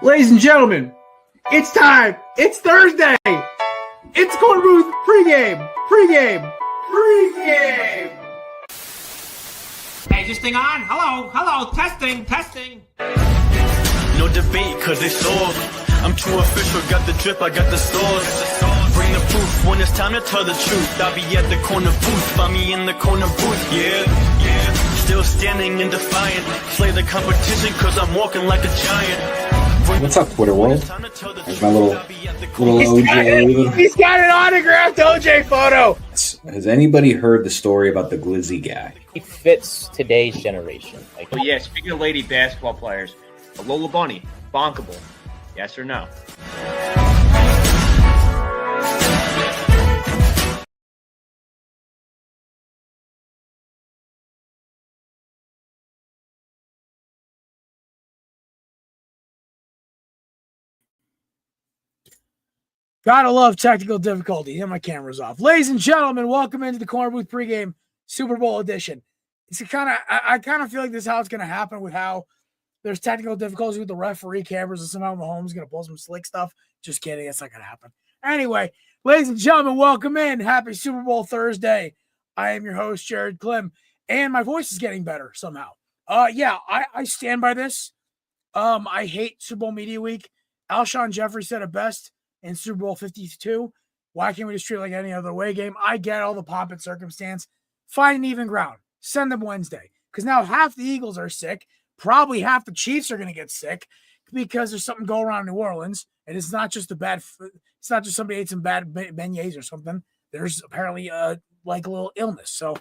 Ladies and gentlemen, it's time. It's Thursday. It's Korner Booth pregame. Hey, is this thing on? Hello, testing. No debate, cause they sold. I'm too official, got the drip, I got the sauce. Bring the proof when it's time to tell the truth. I'll be at the corner booth, find me in the corner booth, yeah. Still standing and defiant. Slay the competition, cause I'm walking like a giant. What's up, Twitter world? There's my little OJ. He's got an autographed OJ photo. Has anybody heard the story about the Glizzy guy? He fits today's generation. Oh yeah, speaking of lady basketball players, a Lola Bunny, bonkable. Yes or no? Gotta love technical difficulty. And my camera's off. Ladies and gentlemen, welcome into the Korner Booth pregame Super Bowl edition. It's I kind of feel like this is how it's going to happen with how there's technical difficulties with the referee cameras and somehow Mahomes is going to pull some slick stuff. Just kidding. It's not going to happen. Anyway, ladies and gentlemen, welcome in. Happy Super Bowl Thursday. I am your host, Jared Klim, and my voice is getting better somehow. I stand by this. I hate Super Bowl Media Week. Alshon Jeffrey said it best in Super Bowl 52. Why can't we just treat it like any other away game? I get all the pomp and circumstance. Find an even ground. Send them Wednesday. Because now half the Eagles are sick. Probably half the Chiefs are going to get sick because there's something going on in New Orleans. And it's not just it's not just somebody ate some bad beignets or something. There's apparently like a little illness. So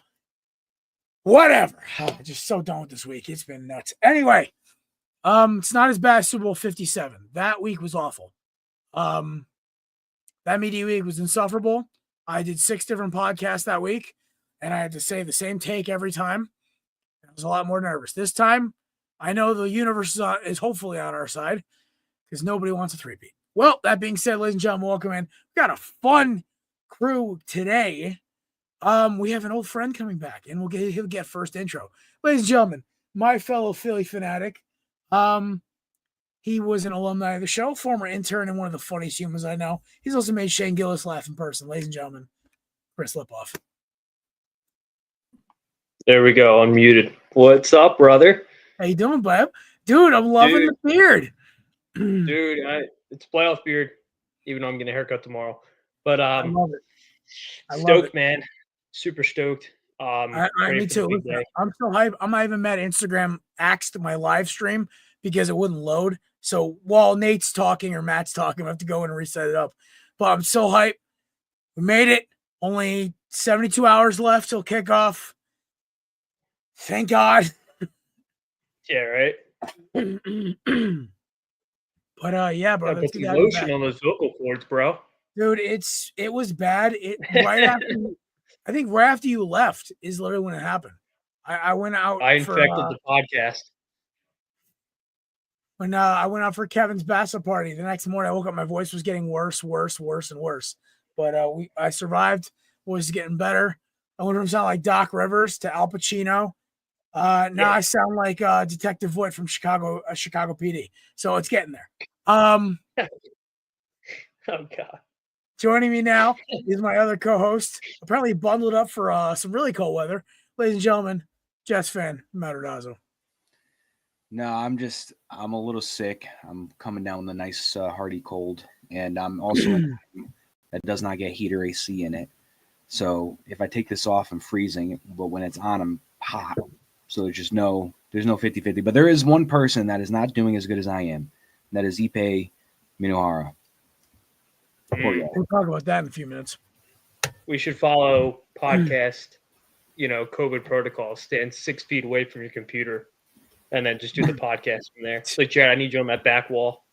whatever. I'm just so done with this week. It's been nuts. Anyway, it's not as bad as Super Bowl 57. That week was awful. That media week was insufferable. I did 6 different podcasts that week, and I had to say the same take every time. I was a lot more nervous. This time, I know the universe is hopefully on our side because nobody wants a three-peat. Well, that being said, ladies and gentlemen, welcome in. We got a fun crew today. We have an old friend coming back, and he'll get first intro. Ladies and gentlemen, my fellow Philly fanatic. He was an alumni of the show, former intern, and one of the funniest humans I know. He's also made Shane Gillis laugh in person. Ladies and gentlemen, Chris Lipoff. There we go. Unmuted. What's up, brother? How you doing, Bob? Dude, I'm loving the beard. Dude, it's playoff beard, even though I'm getting a haircut tomorrow. But I love it. Stoked, man. Super stoked. Me too. Listen, I'm so hyped. I'm not even mad Instagram axed my live stream because it wouldn't load. So while Nate's talking or Matt's talking, I have to go in and reset it up. But I'm so hyped. We made it. Only 72 hours left till kickoff. Thank God. Yeah, right? But yeah, bro. Put some lotion on those vocal cords, bro. Dude, it was bad. I think right after you left is literally when it happened. I went out. I infected the podcast. When I went out for Kevin's bachelor party, the next morning I woke up, my voice was getting worse. But I survived. Voice is getting better. I went from sound like Doc Rivers to Al Pacino. Now I sound like Detective Voight from Chicago PD. So it's getting there. Oh God. Joining me now is my other co-host. Apparently bundled up for some really cold weather. Ladies and gentlemen, Jets fan, Matt Rodazzo. No, I'm a little sick. I'm coming down with a nice hearty cold. And I'm also that does not get heat or AC in it. So if I take this off, I'm freezing. But when it's on, I'm hot. So there's no 50-50. But there is one person that is not doing as good as I am. And that is Ipe Minohara. We'll talk about that in a few minutes. We should follow podcast, COVID protocols. Stand 6 feet away from your computer, and then just do the podcast from there. It's like, Jared, I need you on that back wall.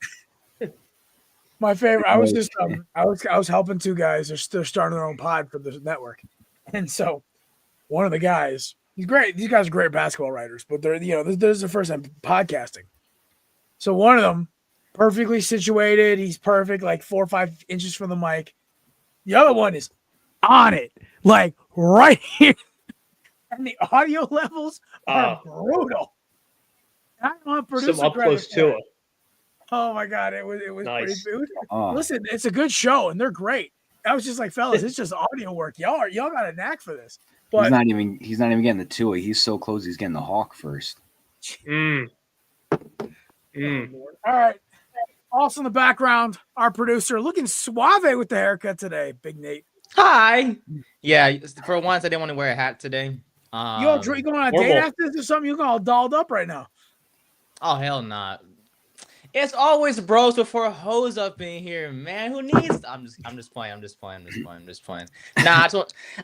My favorite. I was just I was helping 2 guys. They're starting their own pod for the network, and so one of the guys, he's great. These guys are great basketball writers, but they're this is the first time podcasting. So one of them, perfectly situated. He's perfect, like 4 or 5 inches from the mic. The other one is on it, like right here. And the audio levels are brutal. I don't want producer some up close to it. Oh my god, it was Nice. pretty. Oh, Listen, it's a good show and they're great. I was just like, fellas, it's just audio work. Y'all got a knack for this. But he's not even getting the Tua. He's so close. He's getting the Hawk first. Mm. All right. Also in the background, our producer looking suave with the haircut today, Big Nate. Hi. Yeah, for once I didn't want to wear a hat today. You going on a date after this or something? You're all dolled up right now. Oh hell nah. It's always bros before hoes up in here, man. Who needs? I'm just playing. Nah,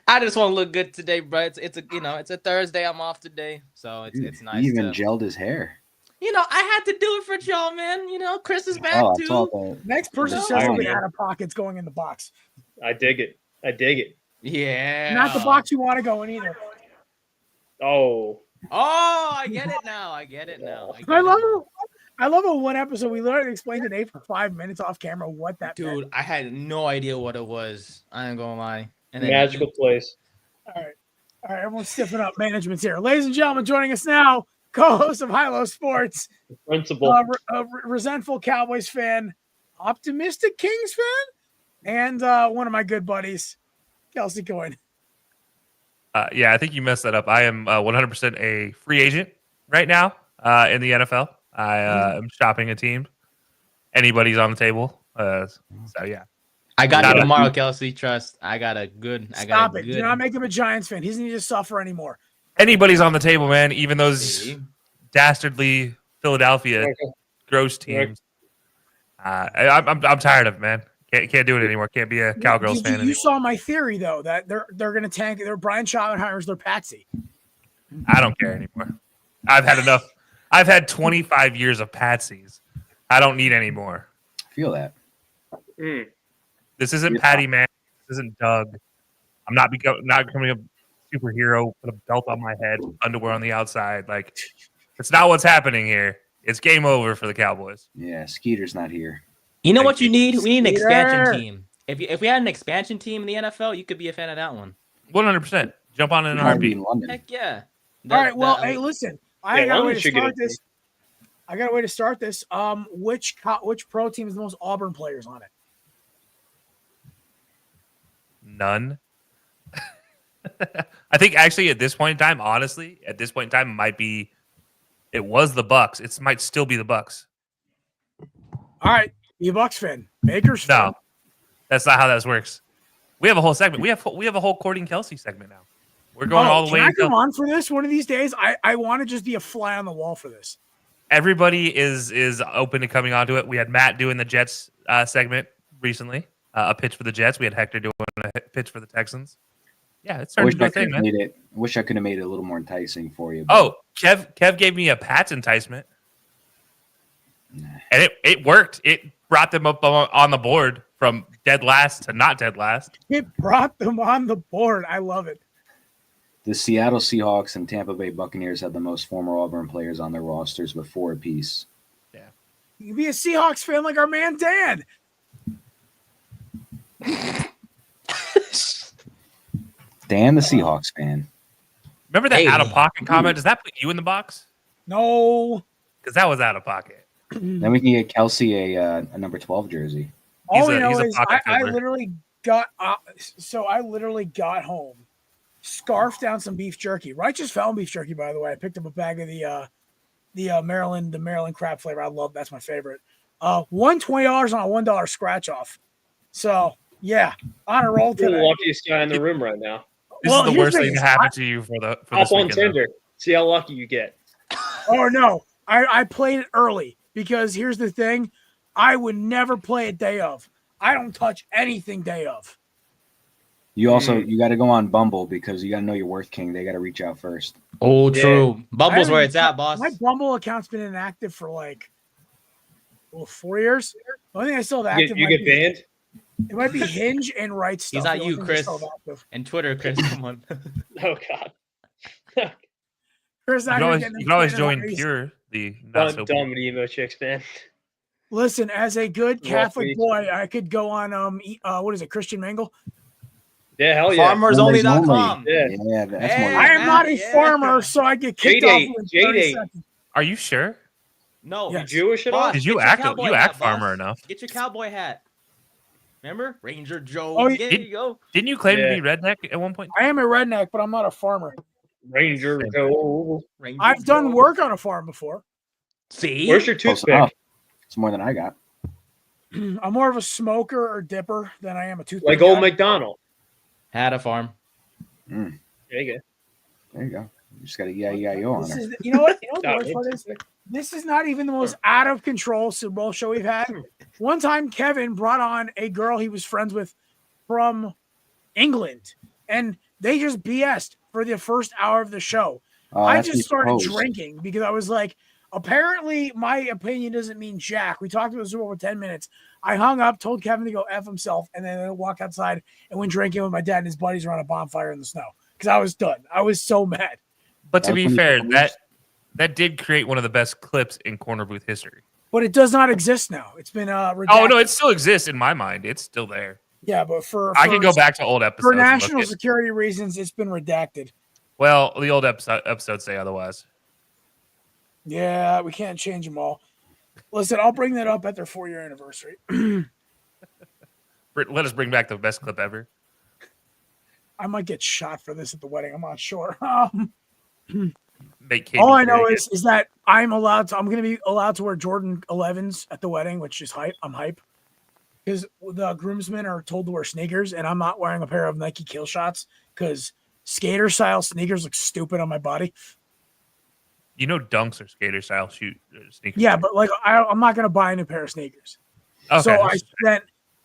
I just want to look good today, bro. It's a Thursday. I'm off today, so it's nice. He even gelled his hair. I had to do it for y'all, man. Chris is back I too. saw that. Next person says something out of pocket's going in the box. I dig it. Yeah. Not the box you want to go in either. Oh. I get it now. I love it. One episode we literally explained to Nate for 5 minutes off camera what that Dude, meant. I had no idea what it was. I ain't gonna lie. And then Magical place. All right, everyone's stiffen up. Management's here. Ladies and gentlemen, joining us now, co-host of High Low Sports, Principal. resentful Cowboys fan, optimistic Kings fan, and one of my good buddies, Kelsey Coyne. Yeah, I think you messed that up. I am 100% a free agent right now in the NFL. I am shopping a team. Anybody's on the table. So yeah, I got it tomorrow, Kelsey. Trust. I got a good. Stop it. Do not make him a Giants fan. He doesn't need to suffer anymore. anybody's on the table, man. Even those dastardly Philadelphia gross teams. I'm tired of it, man. Can't do it anymore. Can't be a Cowgirls fan anymore. You saw my theory though that they're going to tank. They're Brian Schottenheimer's their patsy. I don't care anymore. I've had enough. I've had 25 years of patsies. I don't need any more. I feel that. This isn't Patty Man. This isn't Doug. I'm not becoming a superhero with a belt on my head, underwear on the outside. Like, it's not what's happening here. It's game over for the Cowboys. Yeah, Skeeter's not here. You know what you need? We need an expansion team. If we had an expansion team in the NFL, you could be a fan of that one. 100%. Jump on in a heartbeat. In London. Heck yeah. All right. Well, hey, listen. I got a way to start this. Which pro team is the most Auburn players on it? None. I think actually at this point in time, honestly, it was the Bucks. It might still be the Bucks. All right. You Bucks fan. Baker's fan. No, that's not how that works. We have a whole segment. We have a whole Courting Kelsey segment now. We're going all the way. Can I come on for this one of these days? I want to just be a fly on the wall for this. Everybody is open to coming onto it. We had Matt doing the Jets segment recently, a pitch for the Jets. We had Hector doing a pitch for the Texans. Yeah, it's starting to be a thing, man. I wish I could have made it a little more enticing for you. Oh, Kev gave me a Pats enticement, and it worked. It brought them up on the board from dead last to not dead last. It brought them on the board. I love it. The Seattle Seahawks and Tampa Bay Buccaneers have the most former Auburn players on their rosters with 4 apiece. Yeah. You can be a Seahawks fan like our man Dan. Dan, the Seahawks fan. Remember that out of pocket comment? Does that put you in the box? No. Because that was out of pocket. Then we can get Kelsey a number 12 jersey. All we know is I literally got home, scarfed down some beef jerky. Righteous Felon beef jerky, by the way. I picked up a bag of the Maryland crab flavor. I love that's my favorite. $120 on a $1 scratch off. So yeah, on a roll today. You're the luckiest guy in the room right now. This is the worst thing to happen to you for Hop this on weekend. Tinder. See how lucky you get. Oh no, I played it early because here's the thing: I would never play it day of. I don't touch anything day of. You also you got to go on Bumble because you got to know your worth, King. They got to reach out first. Oh, true. Bumble's where it's at, boss. My Bumble account's been inactive for 4 years. The only thing I still have active. You get banned. It might be Hinge and Right Stuff. He's not you, Chris. And Twitter, Chris. Come on. Oh God. Chris, You can always join Pure, the not so dumb emo chicks, man. Listen, as a good Catholic boy, I could go on what is it, Christian Mingle? Yeah, hell yeah. FarmersOnly.com. Yeah, that's more. I am not a farmer, so I get kicked off in 30 seconds. Are you sure? No. Yeah. You Jewish at all? Boss, Because get you your act cowboy you hat, act farmer boss. enough. Get your cowboy hat. Remember? Ranger Joe. Oh, Yeah, there you go. Didn't you claim to Yeah. be redneck at one point? I am a redneck, but I'm not a farmer. Ranger Same. Joe. Ranger I've done Joe. work on a farm before. See? Where's your Close toothpick? enough. It's more than I got. I'm more of a smoker or dipper than I am a toothpick. Like old guy. McDonald. Had a farm. There you go. There you go. You just got to E-I-E-I-O on This her. is, you know what? You know what the Not worst part is? really. This is not even the most out of control Super Bowl show we've had. One time, Kevin brought on a girl he was friends with from England, and they just BS'd for the first hour of the show. I That's just me started proposed. drinking because I was like, apparently my opinion doesn't mean jack. We talked about the Super Bowl for 10 minutes. I hung up, told Kevin to go F himself, and then I walked outside and went drinking with my dad and his buddies around a bonfire in the snow because I was done. I was so mad. But to That was be when you fair, proposed? that did create one of the best clips in Corner Booth history. But it does not exist now. It's been redacted. Oh no, it still exists in my mind. It's still there. Yeah, but for I can go back to old episodes. for and look national at- security reasons, it's been redacted. well, the old episodes say otherwise. Yeah, we can't change them all. Listen, I'll bring that up at their 4-year anniversary. Let us bring back the best clip ever. I might get shot for this at the wedding. I'm not sure. Make KD All I know great. is that I'm going to be allowed to wear Jordan 11s at the wedding, which is hype. I'm hype because the groomsmen are told to wear sneakers, and I'm not wearing a pair of Nike Kill Shots because skater style sneakers look stupid on my body. You know, dunks are skater style sneakers. Yeah, but like I'm not going to buy a new pair of sneakers. okay. So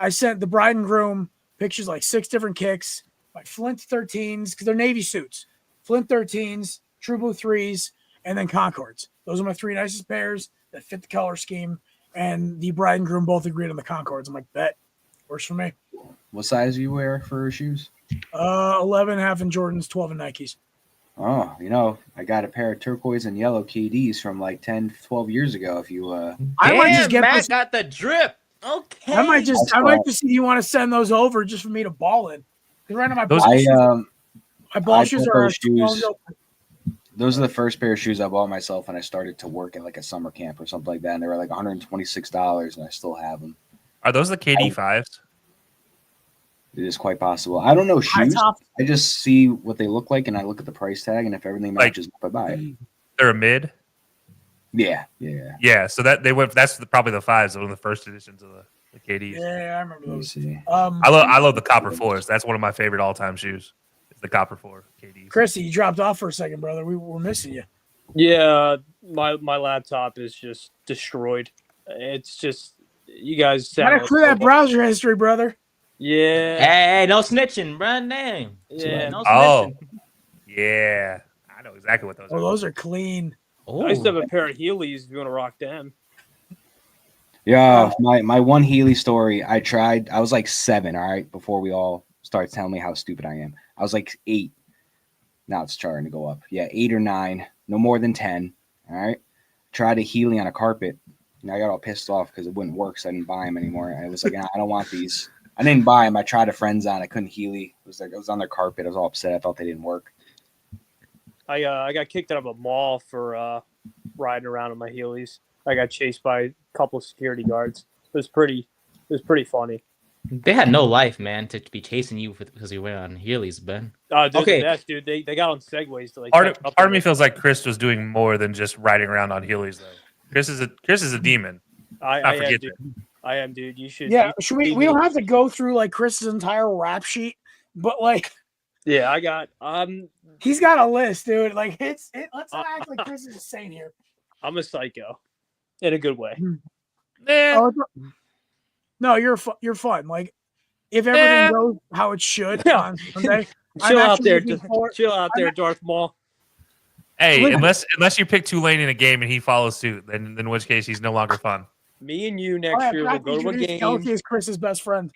I sent the bride and groom pictures, like 6 different kicks, my Flint 13s because they're Navy suits, Flint 13s, True Blue 3s, and then Concords. Those are my 3 nicest pairs that fit the color scheme. And the bride and groom both agreed on the Concords. I'm like, bet works for me. What size do you wear for shoes? 11 half in Jordans, 12 in Nikes. Oh, I got a pair of turquoise and yellow KDs from like 10, 12 years ago. If you, I might just get Matt those. got the drip. Okay. I might just see if you want to send those over just for me to ball in. Because right now my ball shoes are those shoes. Those are the first pair of shoes I bought myself when I started to work at like a summer camp or something like that. And they were like $126, and I still have them. Are those the KD 5s? It is quite possible. I don't know shoes. top. I just see what they look like, and I look at the price tag, and if everything Like- matches, I buy it. They're a mid. Yeah. Yeah, so that's probably the 5s, one of the first editions of the KDs. Yeah, I remember Let me those. see. I love the copper 4s. That's one of my favorite all-time shoes. It's the copper 4 KDs. Chrissy, you dropped off for a second, brother. We were missing you. Yeah, my laptop is just destroyed. It's just you guys sound Gotta like clear that browser history, brother. Yeah, Hey, no snitching, bro. Name. yeah. No Oh, snitching. yeah. I know exactly what those Oh, are. those are clean. Oh, I used to have a pair of Heelys if you want to rock them. Yeah, my one Healy story. I was like 7, all right, before we all started telling me how stupid I am. I was like 8. Now it's starting to go up. Yeah, 8 or 9, no more than 10. All right. Tried a Healy on a carpet. And I got all pissed off because it wouldn't work, so I didn't buy them anymore. I was like, I don't want these. I didn't buy them. I tried a friend's on. I couldn't Healy. It was on their carpet. I was all upset. I thought they didn't work. I got kicked out of a mall for riding around in my Heelys. I got chased by a couple of security guards. It was pretty funny. they had no life, man, to be chasing you because you went on Heelys, Ben. Dude, Okay. the best, dude. They got on segways to like. Part catch up of me with feels like Chris was doing more than just riding around on Heelys, though. Chris is a demon. I I am, forget dude. I am, dude. You should. Yeah, you should we? see We me. don't have to go through like Chris's entire rap sheet, but like Yeah, I got. he's got a list, dude. Like let's not act like Chris is insane here. I'm a psycho, in a good way. Eh, Oh, no, you're fun. Like if everything goes how it should Yeah. on Sunday, Chill out actually there, looking forward- chill out there, Darth Maul. hey, Listen. unless you pick Tulane in a game and he follows suit, then in which case he's no longer fun. Me and you Oh, next yeah, year I will go to a introduced game. Kelsey as Chris's best friend.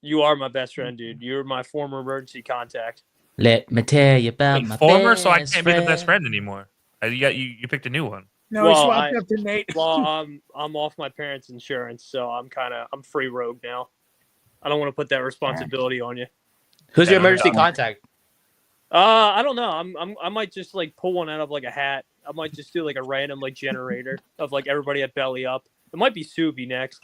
You are my best friend, dude. You're my former emergency contact. Let me tell you about my Former, so I best can't be the best friend anymore. You picked a new one. No, Well, he swapped up to Nate. Well, I'm off my parents' insurance, so I'm free rogue now. I don't want to put that responsibility on you. Who's your Yeah, emergency no. contact? I don't know. I might just like pull one out of like a hat. I might just do like a random like generator of like everybody at belly up. It might be Subi next.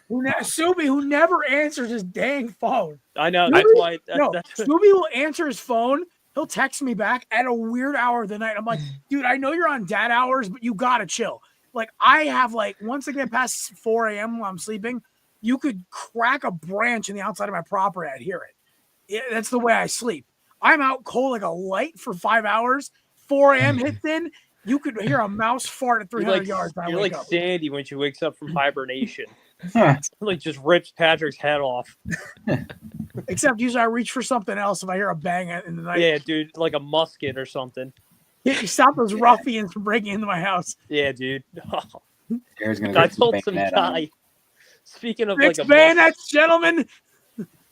Subi, who never answers his dang phone. I know. Subi, That's why. Subi will answer his phone. He'll text me back at a weird hour of the night. I'm like, dude, I know you're on dad hours, but you gotta chill. Like, I have like, once I get past 4 a.m. while I'm sleeping, you could crack a branch in the outside of my property. I'd hear it. That's the way I sleep. I'm out cold like a light for 5 hours. 4 a.m. hits in. You could hear a mouse fart at 300 yards. You're like Sandy when she wakes up from hibernation. Like just rips Patrick's head off. Except usually I reach for something else if I hear a bang in the night. Yeah, dude, like a musket or something. Yeah, stop those ruffians from breaking into my house. Yeah, dude. I told some guy. Speaking of Six like a bayonets, gentlemen.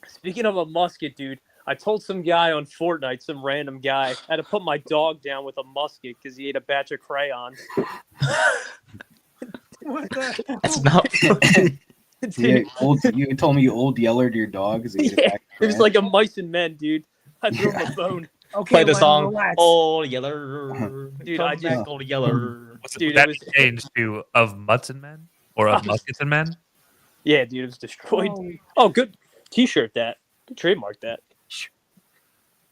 Speaking of a musket, dude, I told some guy on Fortnite, some random guy, I had to put my dog down with a musket because he ate a batch of crayons. What the? That's not funny. You told me you old yeller to your dog. Yeah, it was like a mice and men, dude. I threw him a bone. Okay, Play the song relax. Old Yeller. Dude, I just Old Yeller. Dude, that it was changed to of mutts and men or of muskets and men. Yeah, dude, it was destroyed. Oh, good T-shirt. That good trademark. That.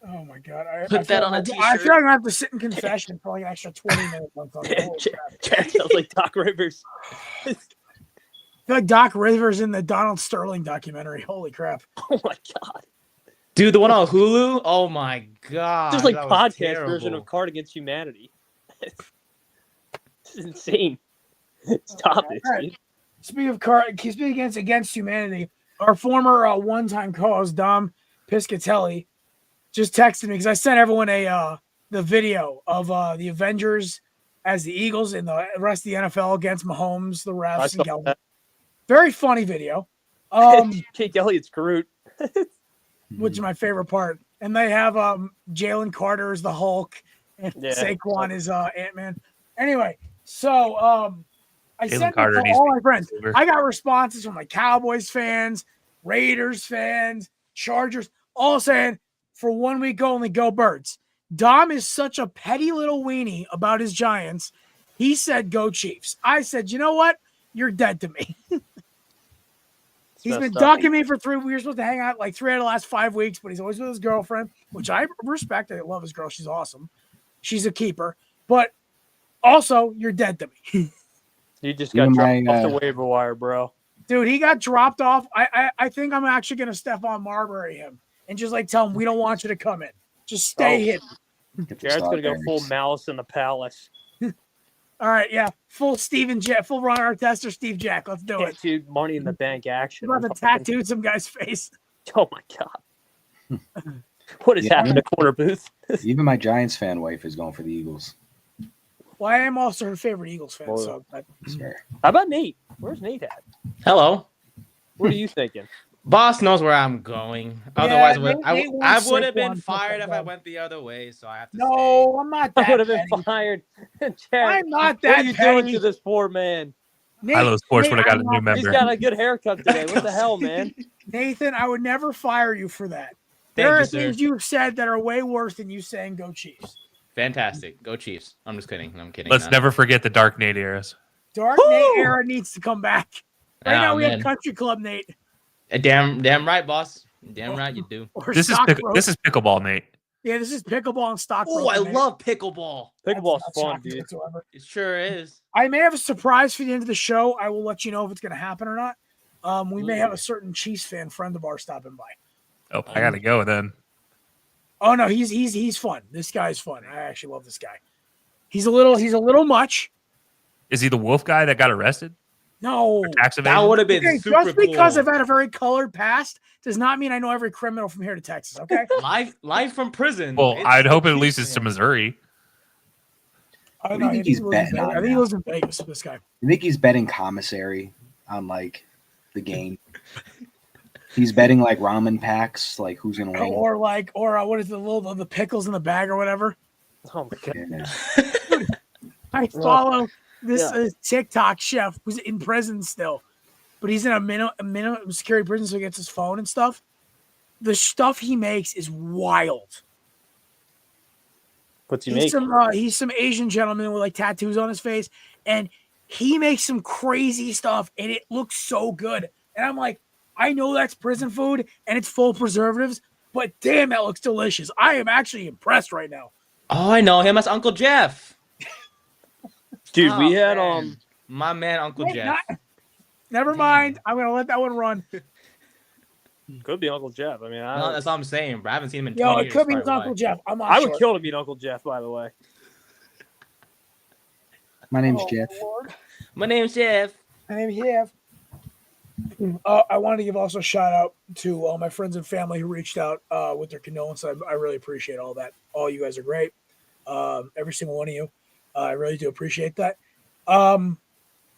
Oh my god! Put that on a I t-shirt. feel like I'm gonna have to sit in confession for like an extra 20 minutes. On something. Jared sounds like Doc Rivers. I feel like Doc Rivers in the Donald Sterling documentary. Holy crap! Oh my god, dude, the one on Hulu. Oh my god, just like that was podcast terrible. version of Card Against Humanity. It's insane. Stop it. All right. Dude. Speaking against humanity, our former one-time co-host Dom Piscatelli just texted me because I sent everyone the video of the Avengers as the Eagles and the rest of the NFL against Mahomes, the refs, and Gelman. Very funny video. Kate Elliott's Groot. Which is my favorite part. And they have Jalen Carter as the Hulk and Saquon is Ant-Man. Anyway, so I sent it to all my friends. I got responses from like Cowboys fans, Raiders fans, Chargers, all saying for 1 week only, go Birds. Dom is such a petty little weenie about his Giants. He said, go Chiefs. I said, you know what? You're dead to me. He's been ducking me for 3 weeks. We were supposed to hang out like 3 out of the last 5 weeks, but he's always with his girlfriend, which I respect. I love his girl. She's awesome. She's a keeper. But also, you're dead to me. You just got dropped off the waiver wire, bro. Dude, he got dropped off. I think I'm actually going to Stephon Marbury him and just like tell him we don't want you to come in. Just stay hidden. Jared's going to go full Malice in the Palace. All right, yeah. Full Steven Jack, full Ron Artest or Steve Jack. Let's do it. Dude, Money in the Bank action. I'm about to tattoo some guy's face. Oh, my God. What has happened to Korner Booth? Even my Giants fan wife is going for the Eagles. Well, I am also her favorite Eagles fan. So how about Nate? Where's Nate at? Hello. What are you thinking? Boss knows where I'm going. Otherwise, I would have been fired if I went the other way. So I have to. No, I'm not that. I would have been fired. I'm not that. What are you doing to this poor man? I love sports when I got a new member. He's got a good haircut today. What the hell, man? Nathan, I would never fire you for that. There are things you've said that are way worse than you saying "Go Chiefs." Fantastic. Go Chiefs. I'm just kidding. I'm kidding. Let's never forget the Dark Nate eras. Dark Nate era needs to come back. Right now we have Country Club Nate. Damn right, boss. Damn right you do. This is pickleball, Nate. Yeah, this is pickleball and stock. Oh, I love pickleball. Pickleball's fun, dude. It sure is. I may have a surprise for the end of the show. I will let you know if it's going to happen or not. We may have a certain Chiefs fan friend of ours stopping by. Oh, I gotta go then. Oh no, he's fun. This guy's fun. I actually love this guy. He's a little much. Is he the wolf guy that got arrested? No, that would have been super just because cool. I've had a very colored past does not mean I know every criminal from here to Texas. Okay, live from prison. Well, I'd hope at least it's to Missouri. I think he's betting on. I think he lives in Vegas. This guy. I think he's betting commissary on like the game. He's betting like ramen packs, like who's gonna win, or what is the pickles in the bag or whatever. Oh my god! Yeah. I follow this TikTok chef who's in prison still, but he's in a minimum security prison, so he gets his phone and stuff. The stuff he makes is wild. What's he make? He's some Asian gentleman with like tattoos on his face, and he makes some crazy stuff, and it looks so good. And I'm like, I know that's prison food and it's full of preservatives, but damn, that looks delicious. I am actually impressed right now. Oh, I know him as Uncle Jeff. Dude, we had man. My man, Uncle Jeff. Never mind. I'm gonna let that one run. Could be Uncle Jeff. I mean, No, that's all I'm saying, bro. I haven't seen him in 20 years. It could be probably Uncle why. Jeff. I'm not I sure. would kill to meet Uncle Jeff. By the way, My name's Jeff. Lord. My name's Jeff. My name's Jeff. I wanted to give also a shout out to all my friends and family who reached out with their condolences. I really appreciate all that. All you guys are great. Every single one of you. I really do appreciate that.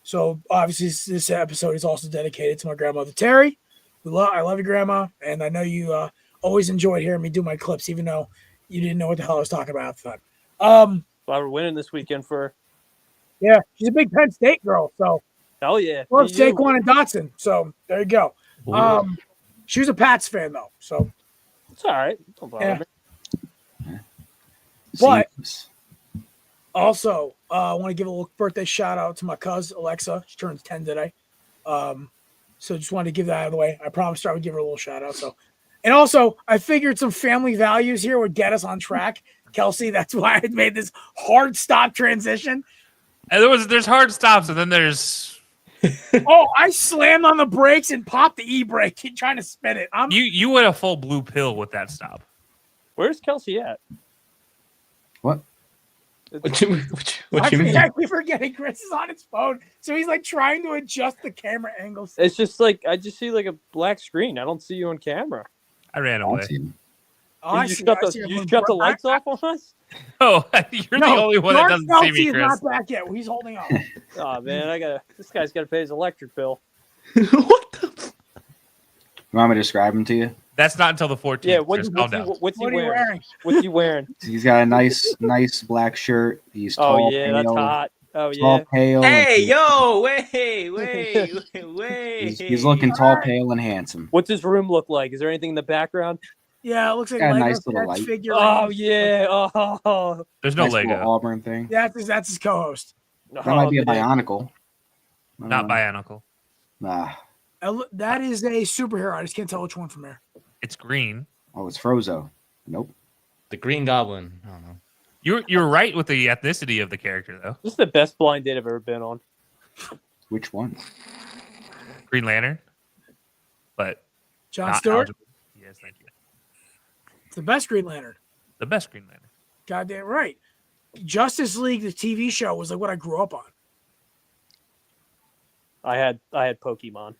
So obviously this episode is also dedicated to my grandmother Terry. I love you, Grandma, and I know you always enjoyed hearing me do my clips, even though you didn't know what the hell I was talking about at the time. well, we're winning this weekend for. Yeah, she's a big Penn State girl, so Hell yeah. love Saquon and Dotson. So there you go. She was a Pats fan though, so It's all right. Don't bother me. But also, I want to give a little birthday shout out to my cousin Alexa. She turns 10 today. So just wanted to give that out of the way. I promised I would give her a little shout out. So, and also I figured some family values here would get us on track. Kelsey, that's why I made this hard stop transition. And there's hard stops, and then there's I slammed on the brakes and popped the e-brake, trying to spin it. you went a full blue pill with that stop. Where's Kelsey at? What? What you mean? I keep forgetting Chris is on his phone, so he's like trying to adjust the camera angles. It's just like I just see like a black screen. I don't see you on camera. I ran away. Oh, You shut the lights off on us? Oh, you're the only one that doesn't see me, Kelsey Chris. is not back yet. He's holding on. Oh man, this guy's gotta pay his electric bill. You want me to describe him to you? That's not until the 14th. Yeah, what's he wearing? What's he wearing? He's got a nice black shirt. He's Oh tall, yeah, pale, that's hot. Oh tall, yeah. pale. Hey, yo, wait. He's looking tall, pale, and handsome. What's his room look like? Is there anything in the background? Yeah, it looks like Got a Lego nice little sets, light. figure. Oh yeah. Oh. There's no Nice little Lego. Auburn thing. That's his co-host. That might be a man. Bionicle. Not Bionicle. Nah. That is a superhero. I just can't tell which one from there. It's green. Oh, it's Frozo. Nope. The Green Goblin. I don't know. You're right with the ethnicity of the character, though. This is the best blind date I've ever been on. Which one? Green Lantern. But Jon not Stewart. eligible. Yes, thank you. It's the best Green Lantern. The best Green Lantern. Goddamn right. Justice League, the TV show, was like what I grew up on. I had Pokemon.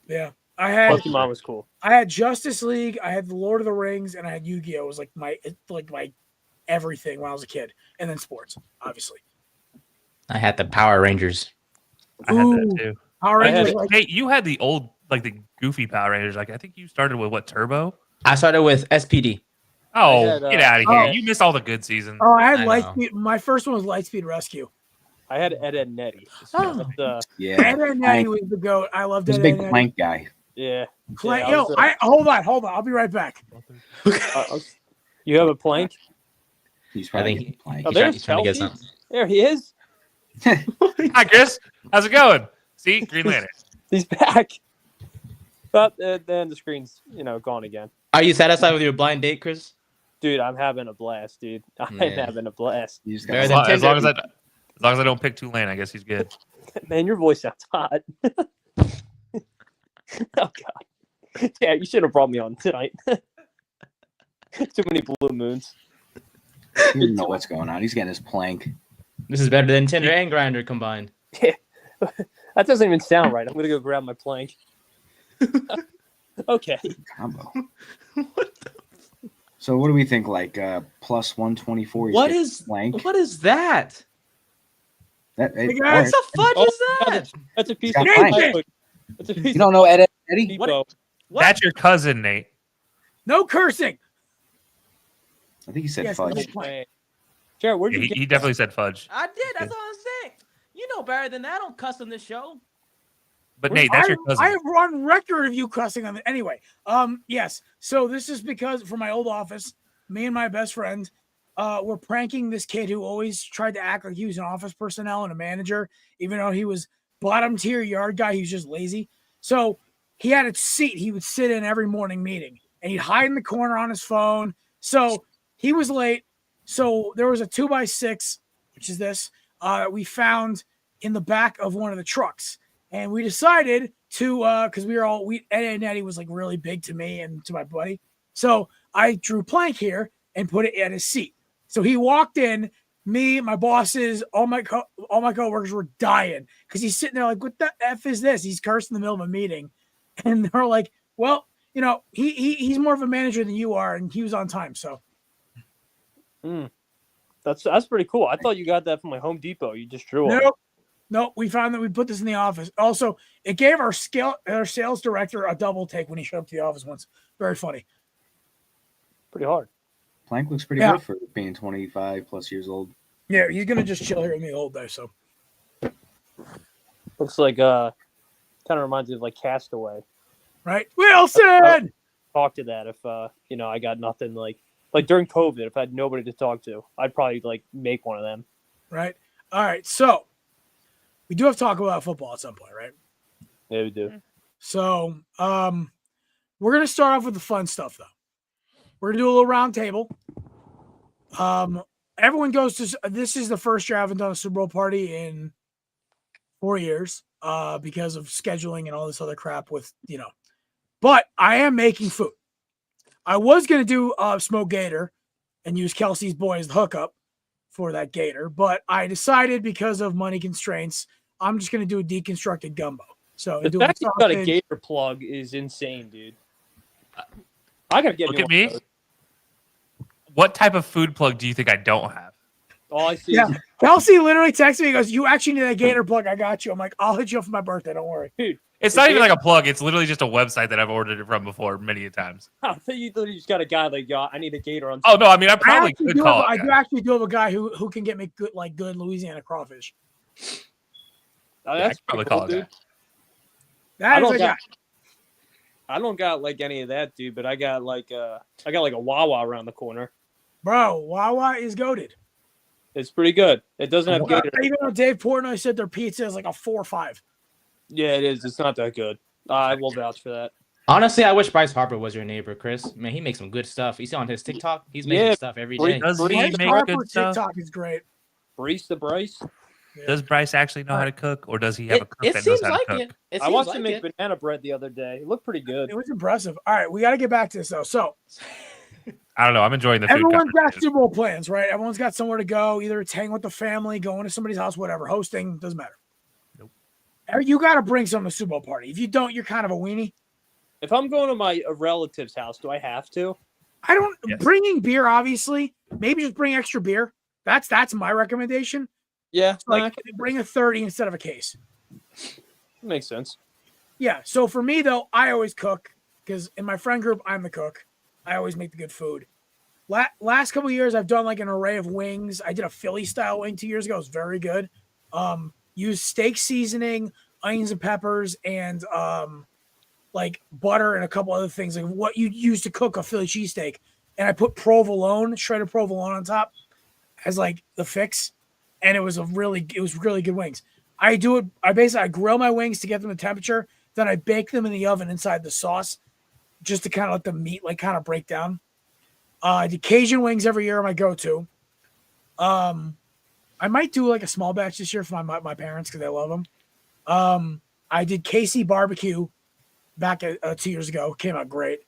Yeah, Pokemon was cool. I had Justice League, I had the Lord of the Rings, and I had Yu-Gi-Oh. It was like my everything when I was a kid, and then sports, obviously. I had the Power Rangers. I had that too. Power Rangers. Hey, you had the old, like the goofy Power Rangers. Like I think you started with what, Turbo? I started with SPD. Oh, had, get out of here! oh. You missed all the good seasons. Oh, I had I know. Lightspeed. My first one was Lightspeed Rescue. I had Ed, Edd n Eddy. Oh. Yeah. Ed, Edd n Eddy was the goat. I loved He's Ed, a big Edd n Eddy. plank guy. Yeah. Plank. Yeah, Hold on. I'll be right back. You have a plank? He's probably I think getting plank. Oh, He's trying to get Kelsey. something. There he is. Hi, Chris. How's it going? See, Green Lantern. He's back. But then the screen's gone again. Are you satisfied with your blind date, Chris? Dude, I'm having a blast, dude. I'm Yeah. having a blast. You just Better got than As long as I don't pick Tulane, I guess he's good. Man, your voice sounds hot. Oh god. Yeah, you should have brought me on tonight. Too many blue moons. He doesn't know what's going on. He's getting his plank. This is better than Tinder and Grindr combined. That doesn't even sound right. I'm gonna go grab my plank. Okay. Combo. So what do we think? Like plus 124. What is plank? What is that? That, Hey, it, guys. What the fudge is that? That's a piece Got of plank. plywood. That's a piece You don't know Eddie? of depot. What? That's your cousin, Nate. No cursing. I think he said Yes, fudge. no plank. Jared, where'd Yeah, you get he definitely said fudge. I did. That's all I'm saying. You know better than that. I don't cuss on this show. But Nate, that's your cousin. I have on record of you cussing on it. Anyway, yes. So this is because from my old office, me and my best friend, were pranking this kid who always tried to act like he was an office personnel and a manager, even though he was bottom tier yard guy. He was just lazy. So he had a seat he would sit in every morning meeting, and he'd hide in the corner on his phone. So he was late. So there was a 2x6, which is this, we found in the back of one of the trucks. And we decided to, because Ed and Eddie was like really big to me and to my buddy. So I drew Plank here and put it at his seat. So he walked in, me, my bosses, all my coworkers were dying because he's sitting there like, what the F is this? He's cursed in the middle of a meeting. And they're like, well, you know, he's more of a manager than you are, and he was on time. So that's pretty cool. I thought you got that from my Home Depot. You just drew it. Nope. We found that we put this in the office. Also, it gave our sales director a double take when he showed up to the office once. Very funny. Pretty hard. Plank looks pretty good for being 25 plus years old. Yeah, he's gonna just chill here with me the whole day. So looks like kind of reminds me of like Castaway. Right, Wilson. Talk to that if you know, I got nothing like during COVID. If I had nobody to talk to, I'd probably like make one of them. Right. All right. So we do have to talk about football at some point, right? Yeah, we do. So we're gonna start off with the fun stuff though. We're gonna do a little round table. Everyone goes to this is the first year I haven't done a Super Bowl party in 4 years because of scheduling and all this other crap with, you know. But I am making food. I was gonna do smoked gator and use Kelsey's boy as the hookup for that gator, but I decided because of money constraints, I'm just gonna do a deconstructed gumbo. So the fact you got a gator plug is insane, dude. I gotta get look at me. What type of food plug do you think I don't have? All I see is Kelsey literally texted me. He goes, "You actually need a gator plug. I got you." I'm like, "I'll hit you up for my birthday. Don't worry." Dude, it's not even like a plug. It's literally just a website that I've ordered it from before many a times. I think you literally just got a guy like, I need a gator on. Oh no, I mean I probably could call. I do actually do have a guy who can get me good Louisiana crawfish. Oh, that's probably cool, call dude. That is a guy. I don't got like any of that, dude, but I got like a Wawa around the corner. Bro, Wawa is goated. It's pretty good. It doesn't have gator. Even though Dave Portnoy said their pizza is like a 4 or 5. Yeah, it is. It's not that good. I will vouch for that. Honestly, I wish Bryce Harper was your neighbor, Chris. Man, he makes some good stuff. You see on his TikTok, he's making stuff every day. Does he Bryce make Harper good stuff? TikTok is great. Bryce. Yeah. Does Bryce actually know how to cook, or does he have a cook that knows how to cook? I watched him make banana bread the other day. It looked pretty good. It was impressive. All right, we got to get back to this though. So I don't know. I'm enjoying the food. Everyone's got Super Bowl plans, right? Everyone's got somewhere to go. Either it's hanging with the family, going to somebody's house, whatever. Hosting doesn't matter. Nope. You got to bring something to the Super Bowl party. If you don't, you're kind of a weenie. If I'm going to my relative's house, do I have to? I don't. Yes. Bringing beer, obviously. Maybe just bring extra beer. That's my recommendation. Yeah, like bring a 30 instead of a case. Makes sense. Yeah. So for me though, I always cook because in my friend group, I'm the cook. I always make the good food. Last couple of years, I've done like an array of wings. I did a Philly style wing 2 years ago. It was very good. Used steak seasoning, onions and peppers, and like butter and a couple other things like what you use to cook a Philly cheesesteak. And I put provolone, shredded provolone on top as like the fix. And it was really good wings. I grill my wings to get them to temperature. Then I bake them in the oven inside the sauce just to kind of let the meat like kind of break down. I do Cajun wings every year, my go-to. I might do like a small batch this year for my parents because I love them. I did KC barbecue back 2 years ago. Came out great.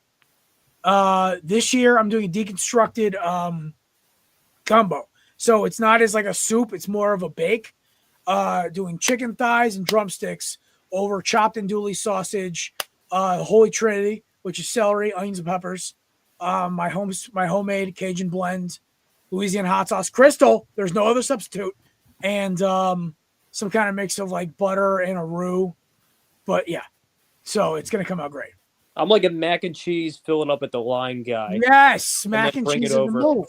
This year I'm doing a deconstructed gumbo. So it's not as like a soup. It's more of a bake. Doing chicken thighs and drumsticks over chopped andouille sausage, Holy Trinity, which is celery, onions, and peppers. My homemade Cajun blend, Louisiana hot sauce, Crystal. There's no other substitute, and some kind of mix of like butter and a roux. But yeah, so it's gonna come out great. I'm like a mac and cheese filling up at the line guy. Yes, mac and cheese is the move.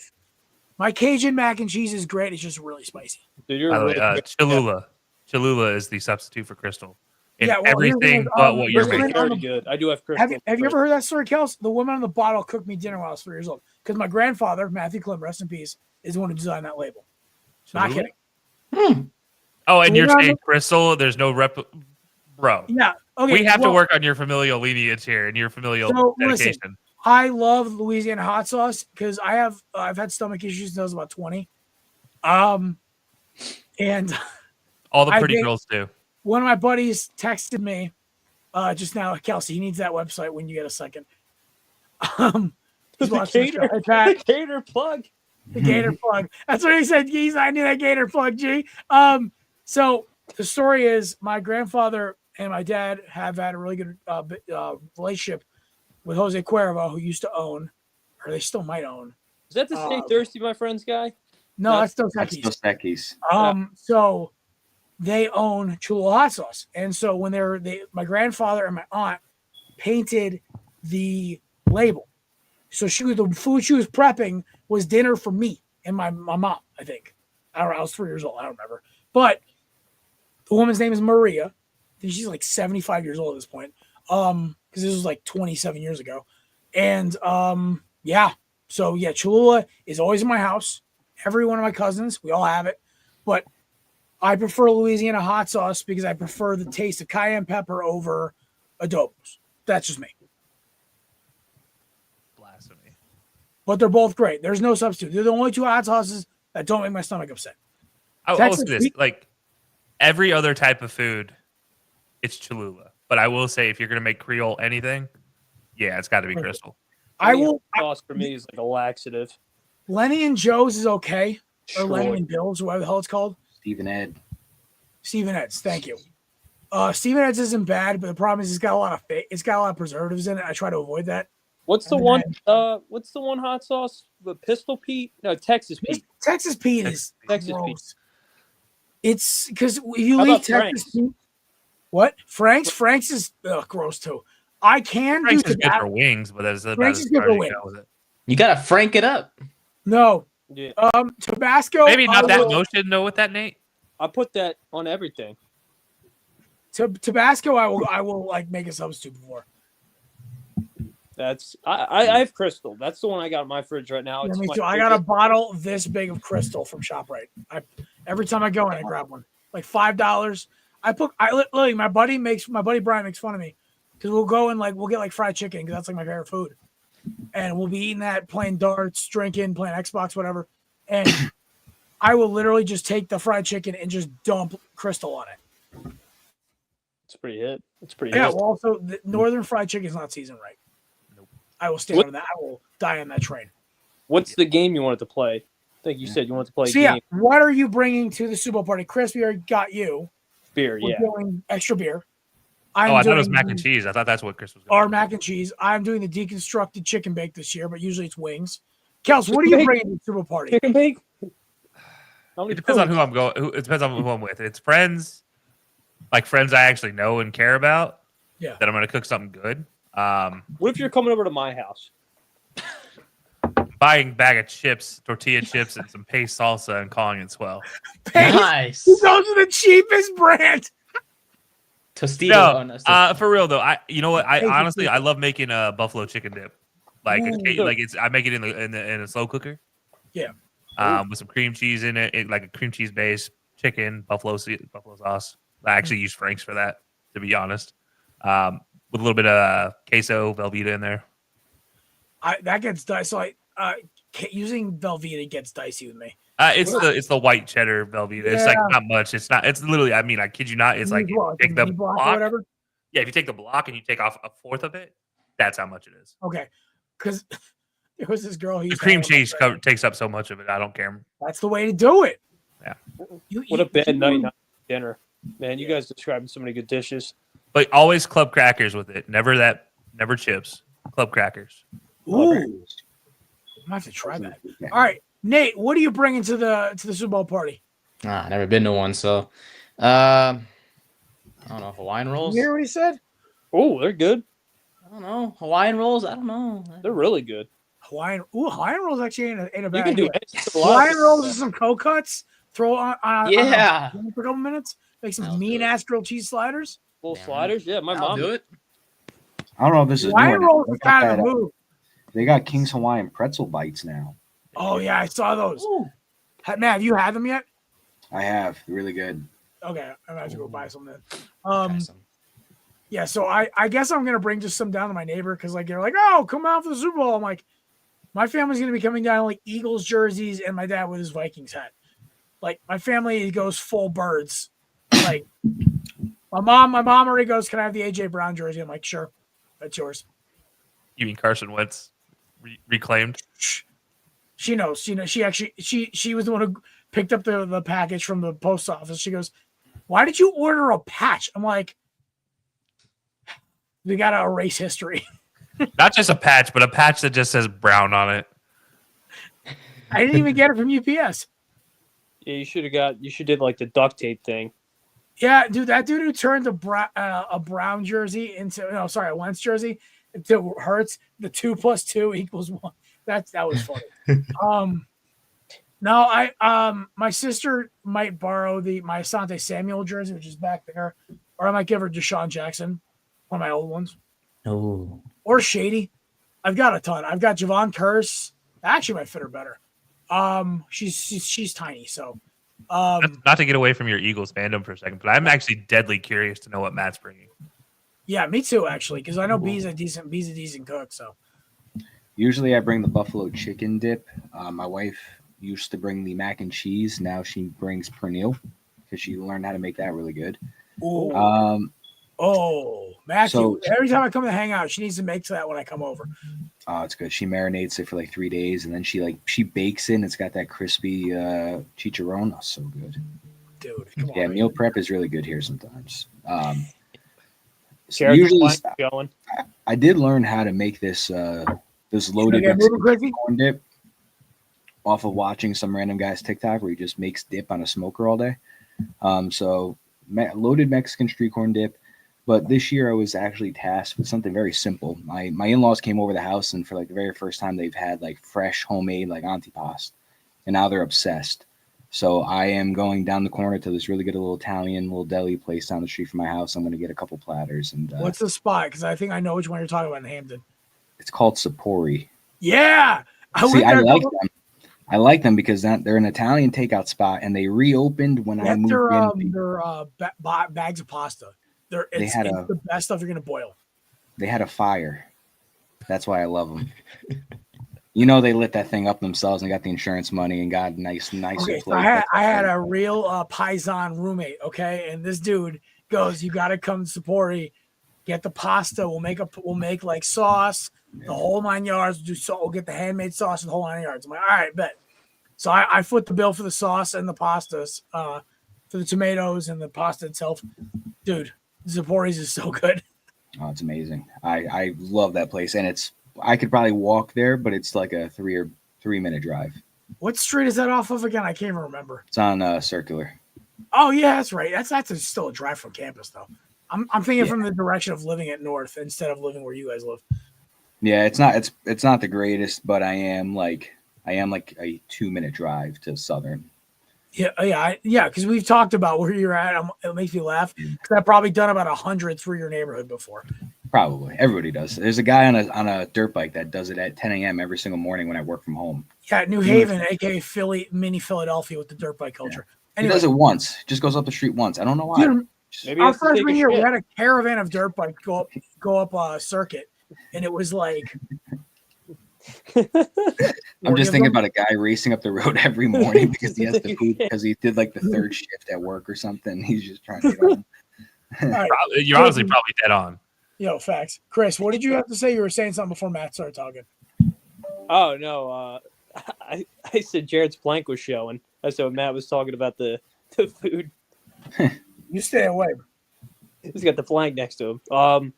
My Cajun mac and cheese is great. It's just really spicy. Dude, by the way, Cholula. Cholula is the substitute for Crystal. in Yeah, well, here's the everything thing, but what you're women making. on Very good. I do have crystal. Have you ever heard that story, Kels? The woman on the bottle cooked me dinner when I was 3 years old. Because my grandfather, Matthew Klim, rest in peace, is the one who designed that label. Not Absolutely. kidding. Oh, and The you're woman on saying Crystal? There's no bro. Yeah. Okay. We have to well, work on your familial lineage here and your familial So, dedication. listen. I love Louisiana hot sauce because I've had stomach issues since I was about 20. And All the pretty girls do. One of my buddies texted me just now, Kelsey, he needs that website when you get a second. He's watching the show. Hey, Pat. The Gator plug. The Gator plug. That's what he said. Geez, I knew that Gator plug, G. So the story is my grandfather and my dad have had a really good relationship with Jose Cuervo, who used to own, or they still might own. Is that the Stay Thirsty, my friends guy? No, that's Dos That's Dos Equis. Equis. So they own Cholula hot sauce. And so when my grandfather and my aunt painted the label. So the food she was prepping was dinner for me and my mom, I think. I don't know. I was 3 years old. I don't remember. But the woman's name is Maria. I think she's like 75 years old at this point. Because this was like 27 years ago. And yeah. So yeah, Cholula is always in my house. Every one of my cousins, we all have it. But I prefer Louisiana hot sauce because I prefer the taste of cayenne pepper over adobos. That's just me. Blasphemy. But they're both great. There's no substitute. They're the only two hot sauces that don't make my stomach upset. I will say this, like every other type of food, it's Cholula. But I will say, if you're gonna make Creole anything, yeah, it's got to be Crystal. Sauce for me is like a laxative. Lenny and Joe's is okay, or Sure. Lenny and Bill's, whatever the hell it's called. Stephen Ed's. Thank you. Stephen Ed's isn't bad, but the problem is it's got a lot of preservatives in it. I try to avoid that. What's the one hot sauce? The Pistol Pete? No, Texas Pete. Texas Pete is Texas gross. Pete. It's because you How leave about Texas Pete. What? Frank's is gross too. I can Frank's do is good for wings, but that's about Frank's as is good far for as you wings. go with it. You gotta frank it up. No. Yeah. Tabasco. Maybe not that motion though with that, Nate. I put that on everything. Tabasco, I will like make a substitute for. That's I have Crystal. That's the one I got in my fridge right now. Yeah, It's me my too. I got a favorite. bottle this big of Crystal from ShopRite. Every time I go in, I grab one. Like $5. Literally, my buddy Brian makes fun of me because we'll go and we'll get fried chicken because that's like my favorite food, and we'll be eating that, playing darts, drinking, playing Xbox, whatever, and I will literally just take the fried chicken and just dump Crystal on it. It's pretty hit. It's pretty Yeah. hit. Well, also the Northern fried chicken is not seasoned right. Nope. I will stand on that. I will die on that train. What's the game you wanted to play? I think you said you wanted to play a So yeah, game. what are you bringing to the Super Bowl party? Chris, we already got you. Beer, We're yeah. doing extra beer. I thought it was mac and cheese. I thought that's what Chris was going Or mac and cheese. I'm doing the deconstructed chicken bake this year, but usually it's wings. Kels, what are you bringing to the Super Bowl party? Chicken bake? It depends on who I'm going. It depends on who I'm with. It's friends, like friends I actually know and care about. Yeah. That I'm going to cook something good. What if you're coming over to my house? Buying a bag of chips, tortilla chips, and some paste salsa and calling it swell. Nice. Those are the cheapest brand. Tostito. For real though, you know what? I Hey, honestly I love making a buffalo chicken dip. I make it in a slow cooker. Yeah. With some cream cheese in it, like a cream cheese base, chicken, buffalo sauce. I actually use Frank's for that, to be honest. With a little bit of queso, Velveeta in there. That gets dicey. So using Velveeta gets dicey with me. It's the white cheddar Velveeta. It's like not much. It's literally. I mean, I kid you not. It's like you take the block or whatever. Yeah, if you take the block and you take off a fourth of it, that's how much it is. Okay, because there was this girl. The cream cheese takes up so much of it. I don't care. That's the way to do it. Yeah. What a bad night, not dinner, man. You guys describing so many good dishes. But always club crackers with it. Never chips. Club crackers. Ooh, I might have to try that. All right, Nate, what are you bringing to the Super Bowl party? Never been to one, so I don't know. Hawaiian rolls. You hear what he said? Oh, they're good. I don't know. Hawaiian rolls. I don't know. They're really good. Hawaiian rolls actually ain't a bad You can do idea. it. Hawaiian rolls with some cold cuts. Throw on Yeah. for a couple minutes. Make some mean ass grilled cheese sliders. Full Yeah, sliders? Yeah, my I'll mom do it. I don't know if this is new Hawaiian or not. rolls Look kind at of that. move. They got King's Hawaiian pretzel bites now. Oh yeah, I saw those. Matt, have you had them yet? I have. They're really good. Okay, I'm about to go buy some then. Try some. Yeah, so I guess I'm gonna bring just some down to my neighbor because like they're like, oh, come out for the Super Bowl. I'm like, my family's gonna be coming down like Eagles jerseys and my dad with his Vikings hat. Like my family goes full birds. Like my mom already goes, can I have the AJ Brown jersey? I'm like, sure, that's yours. You mean Carson Wentz reclaimed? She knows. She was the one who picked up the package from the post office. She goes, why did you order a patch? I'm like, we gotta erase history. Not just a patch, but a patch that just says Brown on it. I didn't even get it from UPS. Yeah, you should did like the duct tape thing. Yeah, dude, that dude who turned a Brown jersey into a Wentz jersey into Hurts, the 2 + 2 = 1. That was funny. My sister might borrow my Asante Samuel jersey, which is back there, or I might give her Deshaun Jackson, one of my old ones. Oh, Or Shady. I've got a ton. I've got Javon Curse. That actually might fit her better. She's tiny, so. Not to get away from your Eagles fandom for a second, but I'm actually deadly curious to know what Matt's bringing. Yeah, me too, actually, because I know B's a decent cook. So Usually I bring the buffalo chicken dip. My wife used to bring the mac and cheese. Now she brings pernil because she learned how to make that really good. Matthew, So- every time I come to hang out, she needs to make that when I come over. Oh, it's good. She marinates it for like 3 days, and then she bakes it, and it's got that crispy chicharron. Oh, so good. Dude, come on. Yeah, meal prep is really good here sometimes. So Jared's usually, going. I did learn how to make this loaded get moving, Chrissy? corn dip off of watching some random guy's TikTok where he just makes dip on a smoker all day. Loaded Mexican street corn dip. But this year I was actually tasked with something very simple. My in-laws came over the house, and for like the very first time they've had like fresh homemade like antipasto, and now they're obsessed. So I am going down the corner to this really good little Italian little deli place down the street from my house. I'm going to get a couple platters. And What's the spot? Because I think I know which one you're talking about in Hampton. it's called Sapori. Yeah, I like them. I like them because they're an Italian takeout spot, and they reopened when I moved in. Their bags of pasta. It's the best stuff you're gonna boil. They had a fire. That's why I love them. They lit that thing up themselves and got the insurance money and got nice. Okay, so I had a real Paisan roommate. Okay, and this dude goes, "You got to come to Sapori, get the pasta. We'll make like sauce, the whole 9 yards. We'll get the handmade sauce and the whole 9 yards." I'm like, "All right, bet." So I foot the bill for the sauce and the pastas, for the tomatoes and the pasta itself, dude. Zapori's is so good. Oh, it's amazing. I love that place, and I could probably walk there, but it's like a 3-minute drive. What street is that off of again? I can't even remember. It's on Circular. Oh yeah, that's right. That's still a drive from campus though. I'm thinking from the direction of living at North instead of living where you guys live. Yeah, it's not the greatest, but I am like a 2-minute drive to Southern. Yeah. Because we've talked about where you're at. It makes me laugh because I've probably done about 100 through your neighborhood before. Probably everybody does. There's a guy on a dirt bike that does it at 10 a.m. every single morning when I work from home. Yeah, New Haven, aka mini Philadelphia with the dirt bike culture. Yeah. Anyway, he does it once. Just goes up the street once. I don't know why. Dude, Maybe our freshman year, we had a caravan of dirt bikes go up a circuit, and it was like. I'm just thinking about a guy racing up the road every morning because he has to poop because he did like the third shift at work or something. He's just trying to get home. Right. You're honestly probably dead on. Yo, facts. Chris, what did you have to say? You were saying something before Matt started talking. Oh no, I said Jared's plank was showing. That's what Matt was talking about the food. You stay away. He's got the flank next to him.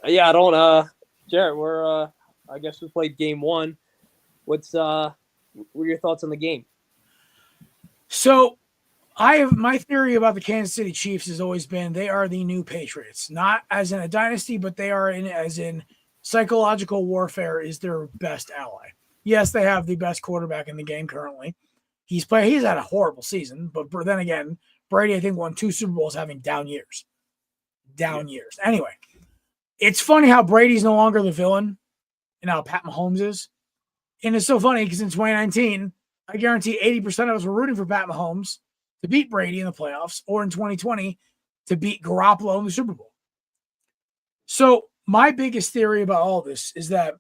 Yeah, I don't. Jared, we're I guess we played game one. What were your thoughts on the game? So, my theory about the Kansas City Chiefs has always been they are the new Patriots, not as in a dynasty, but they are as in psychological warfare is their best ally. Yes, they have the best quarterback in the game currently. He's had a horrible season, but then again, Brady, I think, won 2 Super Bowls having down years. Years. Anyway, it's funny how Brady's no longer the villain and how Pat Mahomes is. And it's so funny because in 2019, I guarantee 80% of us were rooting for Pat Mahomes to beat Brady in the playoffs, or in 2020 to beat Garoppolo in the Super Bowl. So my biggest theory about all this is that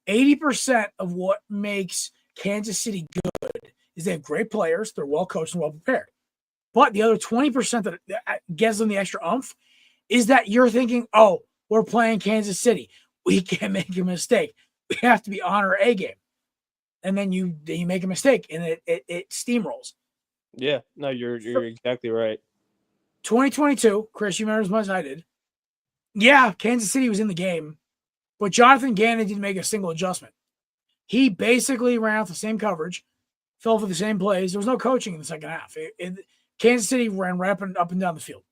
80% of what makes Kansas City good is they have great players, they're well coached and well prepared. But the other 20% that gives them the extra oomph is that you're thinking, oh, we're playing Kansas City. We can't make a mistake. We have to be on our A game. And then you make a mistake and it steamrolls. Yeah, no, you're exactly right. 2022, Chris, you remember as much as I did. Yeah, Kansas City was in the game, but Jonathan Gannon didn't make a single adjustment. He basically ran out the same coverage, fell for the same plays. There was no coaching in the second half. Kansas City ran right up and down the field.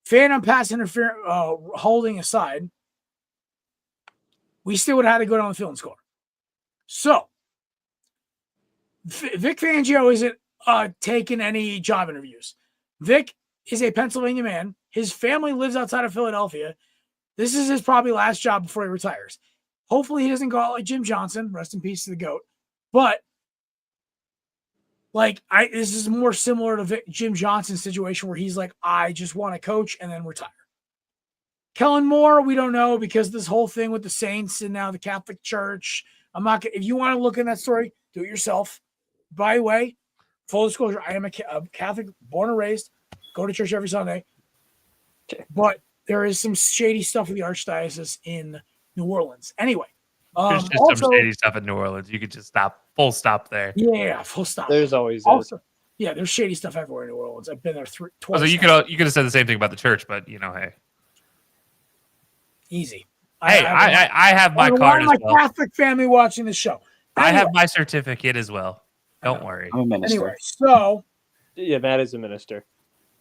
Phantom pass interference, holding aside, we still would have had to go down the field and score. So, Vic Fangio isn't taking any job interviews. Vic is a Pennsylvania man. His family lives outside of Philadelphia. This is his probably last job before he retires. Hopefully he doesn't go out like Jim Johnson. Rest in peace to the GOAT. But this is more similar to Jim Johnson's situation where he's like, I just want to coach and then retire. Kellen Moore, we don't know because this whole thing with the Saints and now the Catholic Church. I'm not. If you want to look in that story, do it yourself. By the way, full disclosure, I am a Catholic, born and raised, go to church every Sunday. But there is some shady stuff with the Archdiocese in New Orleans. Anyway. There's just some shady stuff in New Orleans. You could just full stop there. Yeah, full stop. There's always yeah, there's shady stuff everywhere in New Orleans. I've been there twice. So you could have said the same thing about the church, but hey. Easy. Hey, I have my card as well. My Catholic family watching the show. Anyway, I have my certificate as well. Don't worry. I'm a minister. Anyway, so yeah, Matt is a minister.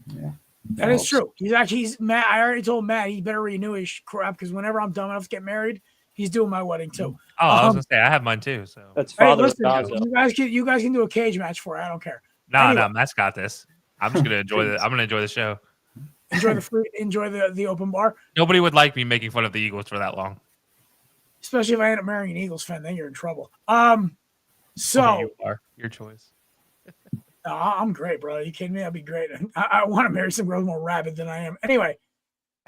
Yeah, that is true. He's Matt. I already told Matt he better renew his crap because whenever I'm dumb enough to get married, he's doing my wedding too. Oh, I was gonna say I have mine too. So that's Father. Hey, you guys can do a cage match for it. I don't care. No, Matt's got this. I'm just gonna enjoy I'm gonna enjoy the show. Enjoy the open bar. Nobody would like me making fun of the Eagles for that long. Especially if I end up marrying an Eagles fan, then you're in trouble. So you are your choice. I'm great, bro. Are you kidding me? I'd be great. I want to marry some girls more rabid than I am. Anyway,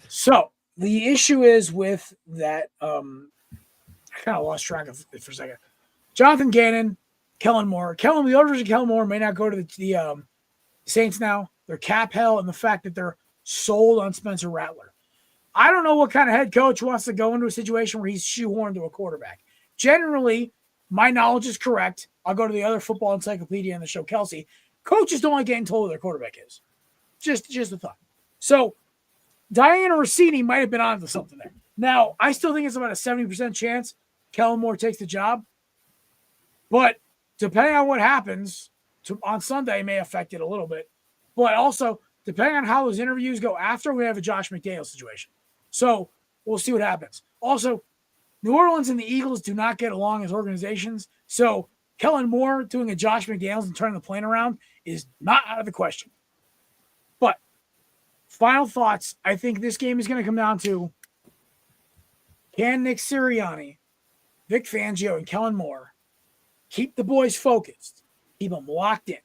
so the issue is with that. I kind of lost track of it for a second. Jonathan Gannon, Kellen Moore. The other version of Kellen Moore may not go to the Saints now. They're cap hell, and the fact that they're sold on Spencer Rattler. I don't know what kind of head coach wants to go into a situation where he's shoehorned to a quarterback. Generally, my knowledge is correct. I'll go to the other football encyclopedia on the show, Kelsey. Coaches don't like getting told who their quarterback is. Just a thought. So, Diana Rossini might have been onto something there. Now, I still think it's about a 70% chance Kellen Moore takes the job. But depending on what happens on Sunday may affect it a little bit. But also, depending on how those interviews go after, we have a Josh McDaniels situation. So we'll see what happens. Also, New Orleans and the Eagles do not get along as organizations. So Kellen Moore doing a Josh McDaniels and turning the plane around is not out of the question. But final thoughts. I think this game is going to come down to can Nick Sirianni, Vic Fangio, and Kellen Moore keep the boys focused, keep them locked in,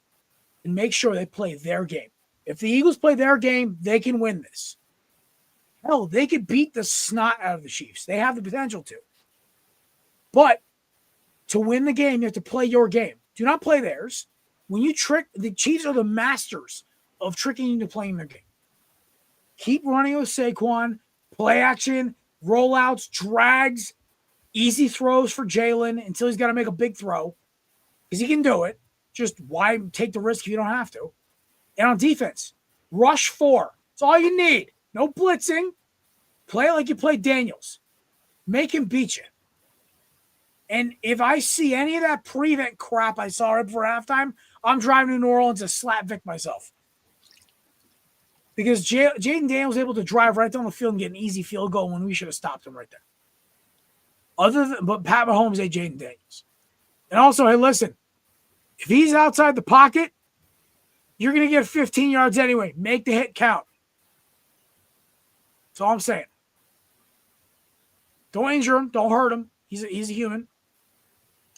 and make sure they play their game. If the Eagles play their game, they can win this. Hell, they could beat the snot out of the Chiefs. They have the potential to. But to win the game, you have to play your game. Do not play theirs. When you trick, the Chiefs are the masters of tricking you into playing their game. Keep running with Saquon, play action, rollouts, drags, easy throws for Jalen until he's got to make a big throw because he can do it. Just why take the risk if you don't have to? And on defense, rush 4. That's all you need. No blitzing. Play like you played Daniels. Make him beat you. And if I see any of that prevent crap I saw right before halftime, I'm driving to New Orleans to slap Vic myself. Because Jaden Daniels was able to drive right down the field and get an easy field goal when we should have stopped him right there. But Pat Mahomes ain't Jaden Daniels. And also, hey, listen, if he's outside the pocket, You're going to get 15 yards anyway. Make the hit count. That's all I'm saying. Don't injure him. Don't hurt him. He's a human.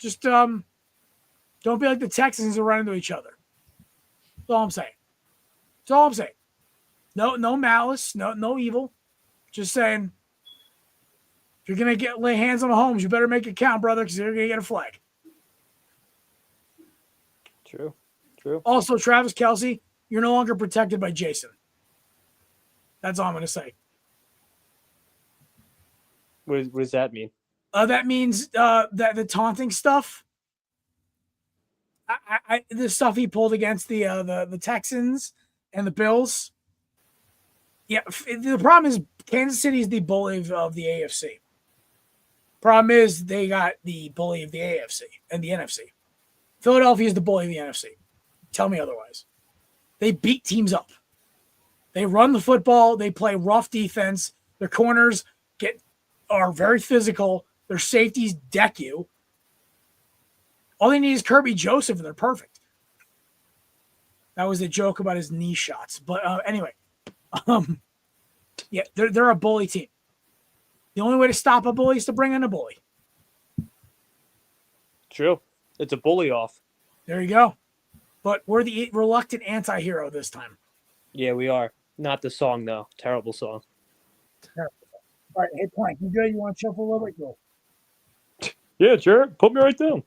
Just don't be like the Texans who run into each other. That's all I'm saying. That's all I'm saying. No malice. No evil. Just saying, if you're going to lay hands on Mahomes, you better make it count, brother, because you're going to get a flag. True. Also, Travis Kelce, you're no longer protected by Jason. That's all I'm going to say. What does that mean? That means that the taunting stuff, the stuff he pulled against the Texans and the Bills. Yeah, the problem is Kansas City is the bully of the AFC. Problem is they got the bully of the AFC and the NFC. Philadelphia is the bully of the NFC. Tell me otherwise. They beat teams up. They run the football. They play rough defense. Their corners are very physical. Their safeties deck you. All they need is Kirby Joseph, and they're perfect. That was a joke about his knee shots. But anyway, yeah, they're a bully team. The only way to stop a bully is to bring in a bully. True. It's a bully off. There you go. But we're the reluctant anti-hero this time. Yeah, we are. Not the song, though. Terrible song. Terrible. All right, hey, Plank, you good? You want to shuffle a little bit? Go. Yeah, sure. Put me right down.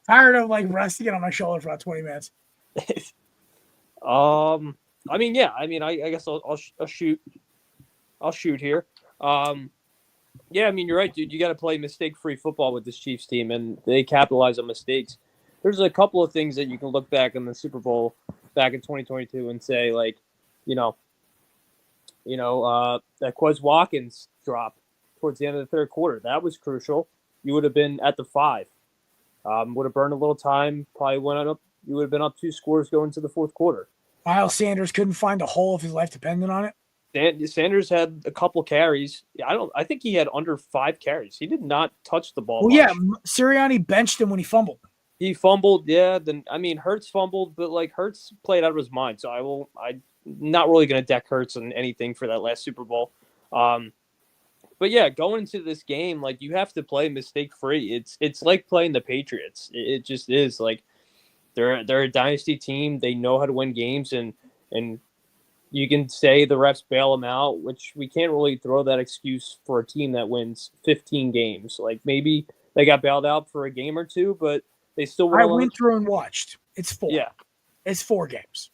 Tired of resting it on my shoulder for about 20 minutes. I mean, yeah. I mean, I guess I'll shoot. I'll shoot here. Yeah, I mean, you're right, dude. You got to play mistake-free football with this Chiefs team, and they capitalize on mistakes. There's a couple of things that you can look back in the Super Bowl back in 2022 and say, that Quez Watkins drop towards the end of the third quarter. That was crucial. You would have been at the 5. Would have burned a little time. Probably went up. You would have been up 2 scores going to the fourth quarter. Miles Sanders couldn't find a hole if his life depended on it. Sanders had a couple carries. I think he had under 5 carries. He did not touch the ball. Well, yeah, Sirianni benched him when he fumbled. He fumbled, yeah. Then Hurts fumbled, but Hurts played out of his mind. So I'm not really going to deck Hurts on anything for that last Super Bowl. But yeah, going into this game, you have to play mistake free. It's like playing the Patriots. It just is they're a dynasty team. They know how to win games, and you can say the refs bail them out, which we can't really throw that excuse for a team that wins 15 games. Maybe they got bailed out for a game or two, but they still would have won. I went through and watched. It's 4. Yeah. It's 4 games.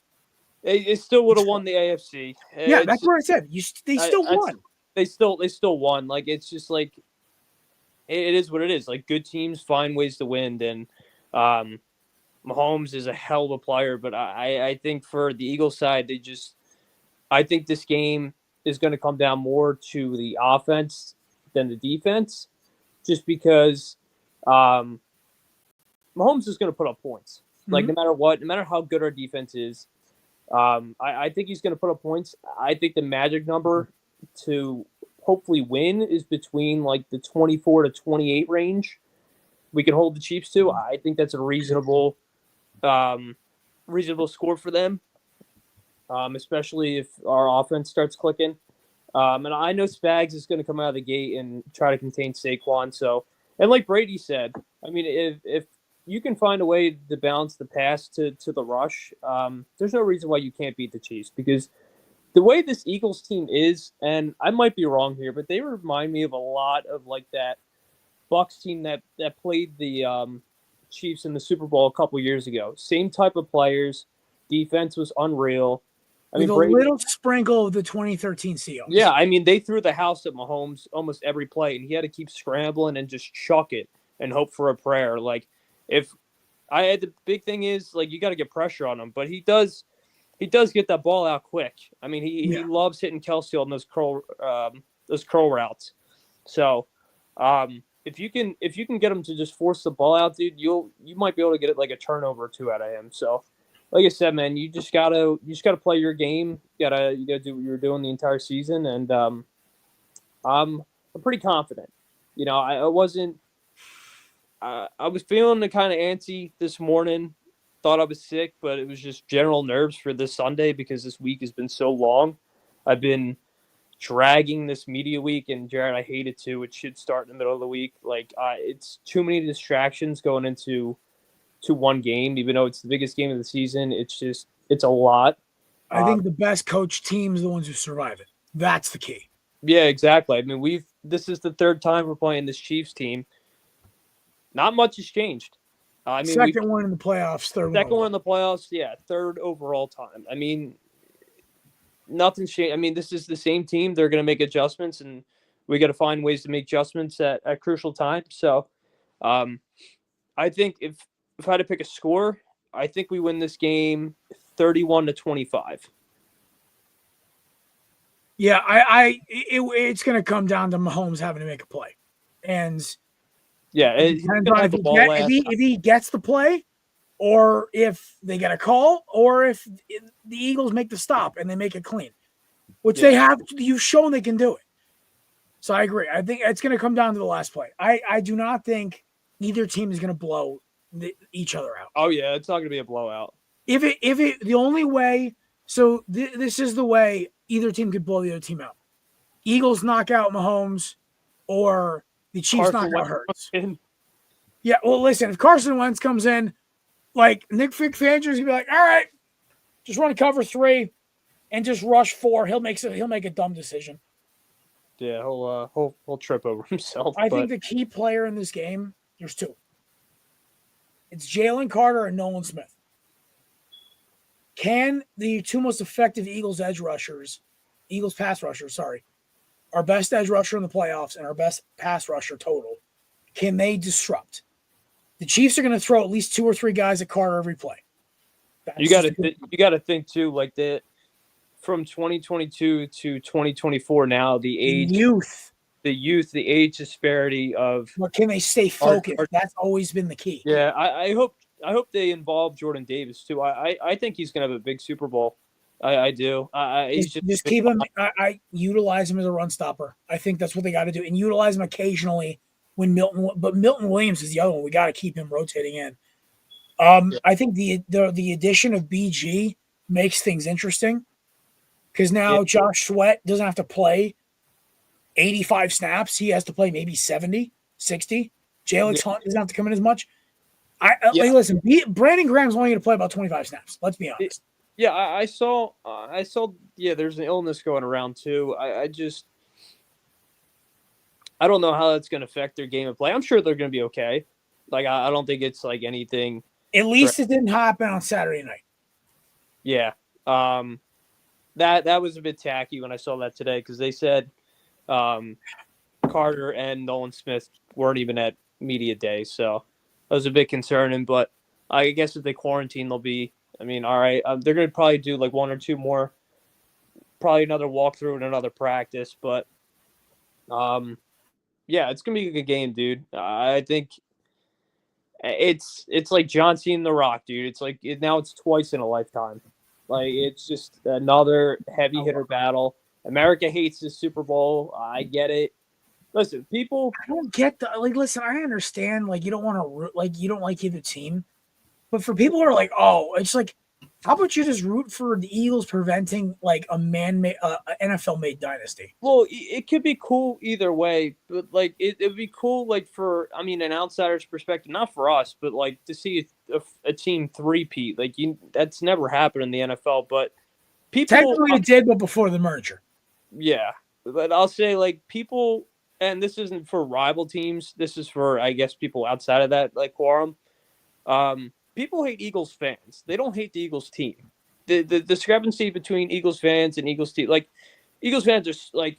It still would have won the AFC. Yeah, that's what I said. They still won. They still won. It's just it is what it is. Good teams find ways to win, and Mahomes is a hell of a player, but I think for the Eagles side, I think this game is going to come down more to the offense than the defense, just because Mahomes is going to put up points. No matter what, no matter how good our defense is, I think he's going to put up points. I think the magic number to hopefully win is between the 24 to 28 range. We can hold the Chiefs to. I think that's a reasonable score for them. Especially if our offense starts clicking. And I know Spags is going to come out of the gate and try to contain Saquon. So, and like Brady said, I mean, if you can find a way to balance the pass to the rush, there's no reason why you can't beat the Chiefs, because the way this Eagles team is, and I might be wrong here, but they remind me of a lot of that Bucs team that played the Chiefs in the Super Bowl a couple years ago. Same type of players. Defense was unreal. With a little sprinkle of the 2013 Seahawks. Yeah, I mean, they threw the house at Mahomes almost every play, and he had to keep scrambling and just chuck it and hope for a prayer. The big thing is, you got to get pressure on him, but he does get that ball out quick. I mean, he loves hitting Kelce on those curl routes. So, if you can get him to just force the ball out, dude, you might be able to get it a turnover or 2 out of him. So, like I said, man, you just gotta play your game. You gotta do what you were doing the entire season, and I'm pretty confident. I was feeling kind of antsy this morning thought I was sick, but it was just general nerves for this Sunday because this week has been so long. I've been dragging this media week, and Jared, I hate it too. It should start in the middle of the week. Like, it's too many distractions going into one game, even though it's the biggest game of the season. It's a lot. I think the best coach teams are the ones who survive it. That's the key. Yeah, exactly. I mean, this is the third time we're playing this Chiefs team. Not much has changed. I mean, second one in the playoffs, second one in the playoffs, yeah, third overall time. I mean, nothing's changed. I mean, this is the same team. They're going to make adjustments, and we got to find ways to make adjustments at crucial times. So, I think if I had to pick a score, I think we win this game 31-25. Yeah, it's going to come down to Mahomes having to make a play, and yeah, it depends on if he gets the play, or if they get a call, or if the Eagles make the stop and they make it clean, which they have. You've shown they can do it. So I agree. I think it's going to come down to the last play. I do not think either team is going to blow each other out. Oh yeah, it's not going to be a blowout. If the only way, so this is the way either team could blow the other team out. Eagles knock out Mahomes, or the Chiefs knock out Hurts. Yeah, well, listen, if Carson Wentz comes in, like Nick Fangio's gonna be like, all right, just run cover 3 and just rush 4. He'll make a dumb decision. Yeah, he'll trip over himself. I think the key player in this game, there's 2. It's Jalen Carter and Nolan Smith. Can the 2 most effective Eagles pass rushers, our best edge rusher in the playoffs and our best pass rusher total, can they disrupt? The Chiefs are going to throw at least 2 or 3 guys at Carter every play. You got to think too, like that from 2022 to 2024. Now the age disparity of. But can they stay focused? That's always been the key. Yeah, I hope they involve Jordan Davis too. I think he's going to have a big Super Bowl. I do. Just keep him. I utilize him as a run stopper. I think that's what they got to do, and utilize him occasionally when Milton Williams is the other one. We got to keep him rotating in. I think the addition of BG makes things interesting because now Josh Sweat doesn't have to play 85 snaps. He has to play maybe 70, 60. Alex Hunt doesn't have to come in as much. Listen, Brandon Graham's only going to play about 25 snaps. Let's be honest. Yeah, I saw. Yeah, there's an illness going around too. I don't know how that's going to affect their game of play. I'm sure they're going to be okay. Like I don't think it's like anything. At least it didn't happen on Saturday night. Yeah, that was a bit tacky when I saw that today because they said Carter and Nolan Smith weren't even at media day, so that was a bit concerning. But I guess if they quarantine, they'll be. I mean, all right, they're going to probably do like 1 or 2 more, probably another walkthrough and another practice. But, yeah, it's going to be a good game, dude. I think it's like John Cena and The Rock, dude. It's like now it's twice in a lifetime. Like, it's just another heavy hitter battle. America hates the Super Bowl. I get it. Listen, people. I don't get listen, I understand. Like, you don't want to you don't like either team. But for people who are like, oh, it's like, how about you just root for the Eagles preventing like a man-made, NFL-made dynasty? Well, it could be cool either way, but like it'd be cool, like for an outsider's perspective, not for us, but like to see a team three-peat. Like that's never happened in the NFL. But people technically it did, but before the merger. Yeah, but I'll say like people, and this isn't for rival teams. This is for I guess people outside of that like quorum. People hate Eagles fans. They don't hate the Eagles team. The discrepancy between Eagles fans and Eagles team, like Eagles fans are like,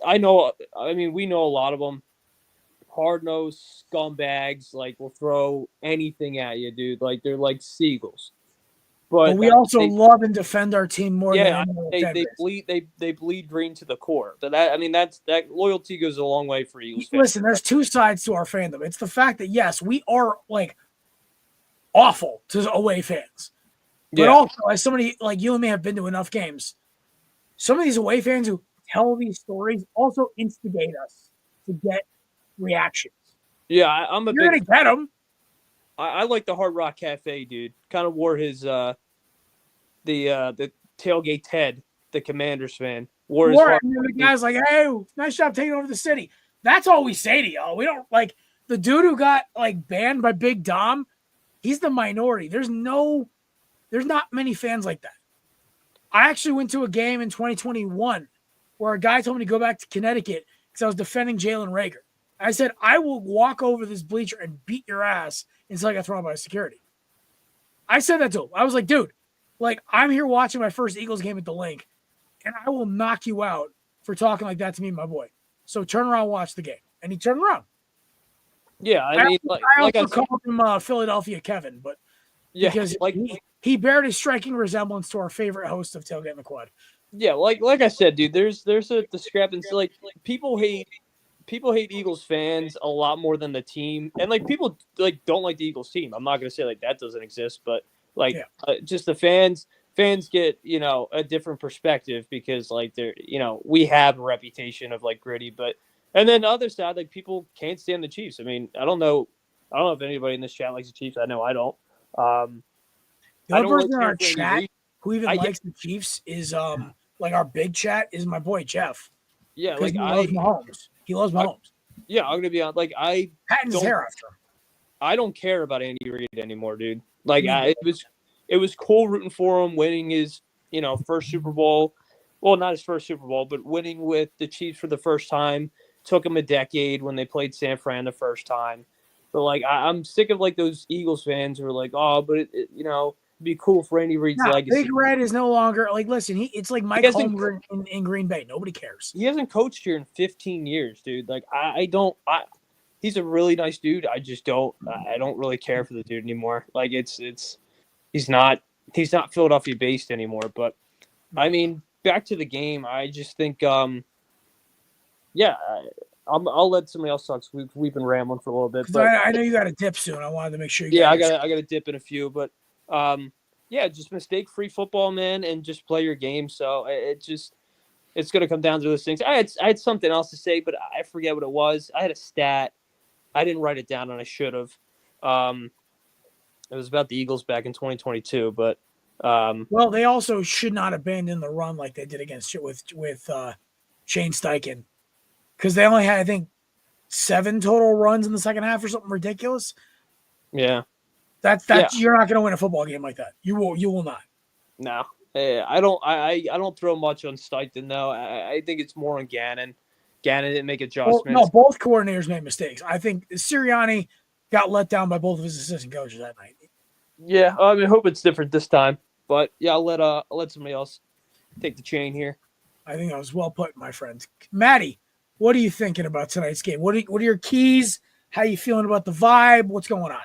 we know a lot of them, hard-nosed scumbags. Like will throw anything at you, dude. Like they're like seagulls. But we also love and defend our team more. Yeah, they bleed green to the core. But that loyalty goes a long way for Eagles fans. Listen, there's 2 sides to our fandom. It's the fact that yes, we are like awful to away fans. But also, as somebody like you and me have been to enough games, some of these away fans who tell these stories also instigate us to get reactions. Yeah, You're going to get them. I like the Hard Rock Cafe, dude. Kind of wore his the tailgate Ted, the Commanders fan. Wore his And then the guy's like, "Hey, nice job taking over the city." That's all we say to y'all. We don't like the dude who got like banned by Big Dom. He's the minority. There's not many fans like that. I actually went to a game in 2021 where a guy told me to go back to Connecticut because I was defending Jalen Reagor. I said, I will walk over this bleacher and beat your ass until I got thrown out by security. I said that to him. I was like, dude, like, I'm here watching my first Eagles game at the Link, and I will knock you out for talking like that to me, my boy. So turn around and watch the game. And he turned around. Yeah, I mean, I also called him Philadelphia Kevin, but because he bared a striking resemblance to our favorite host of Tailgate in the Quad. Yeah, like I said, dude, there's a discrepancy. Like people hate Eagles fans a lot more than the team, and like people like don't like the Eagles team. I'm not gonna say like that doesn't exist, but like just the fans get a different perspective because like they're we have a reputation of like gritty, but and then the other side like people can't stand the Chiefs. I mean, I don't know if anybody in this chat likes the Chiefs. I know I don't. The other person in our chat who even likes the Chiefs is like our big chat is my boy Jeff. Yeah, like he loves Mahomes. He loves Mahomes. I'm gonna be on. Like I patting his hair after him. I don't care about Andy Reid anymore, dude. Like it was cool rooting for him, winning his first Super Bowl. Well, not his first Super Bowl, but winning with the Chiefs for the first time. Took him a decade when they played San Fran the first time. But like I'm sick of like those Eagles fans who are like, oh, but it'd be cool for Andy Reid's legacy. Big Red is no longer like. Listen, it's like Mike Holmgren in Green Bay. Nobody cares. He hasn't coached here in 15 years, dude. Like I don't. He's a really nice dude. I just don't. I don't really care for the dude anymore. Like he's not Philadelphia based anymore. But I mean, back to the game. I just think I'll let somebody else talk. We've been rambling for a little bit. But I know you got a dip soon. I wanted to make sure. I got a dip in a few, but just mistake-free football, man, and just play your game. So it's going to come down to those things. I had something else to say, but I forget what it was. I had a stat. I didn't write it down, and I should have. It was about the Eagles back in 2022, but well, they also should not abandon the run like they did against with Shane Steichen. Because they only had, I think, 7 total runs in the second half or something ridiculous. Yeah, that's you're not going to win a football game like that. You will not. No, I don't throw much on Steichen though. I think it's more on Gannon. Gannon didn't make adjustments. Well, no, both coordinators made mistakes. I think Sirianni got let down by both of his assistant coaches that night. Yeah, I mean, I hope it's different this time. But yeah, I'll let somebody else take the chain here. I think that was well put, my friend. Maddie, what are you thinking about tonight's game? What are your keys? How are you feeling about the vibe? What's going on?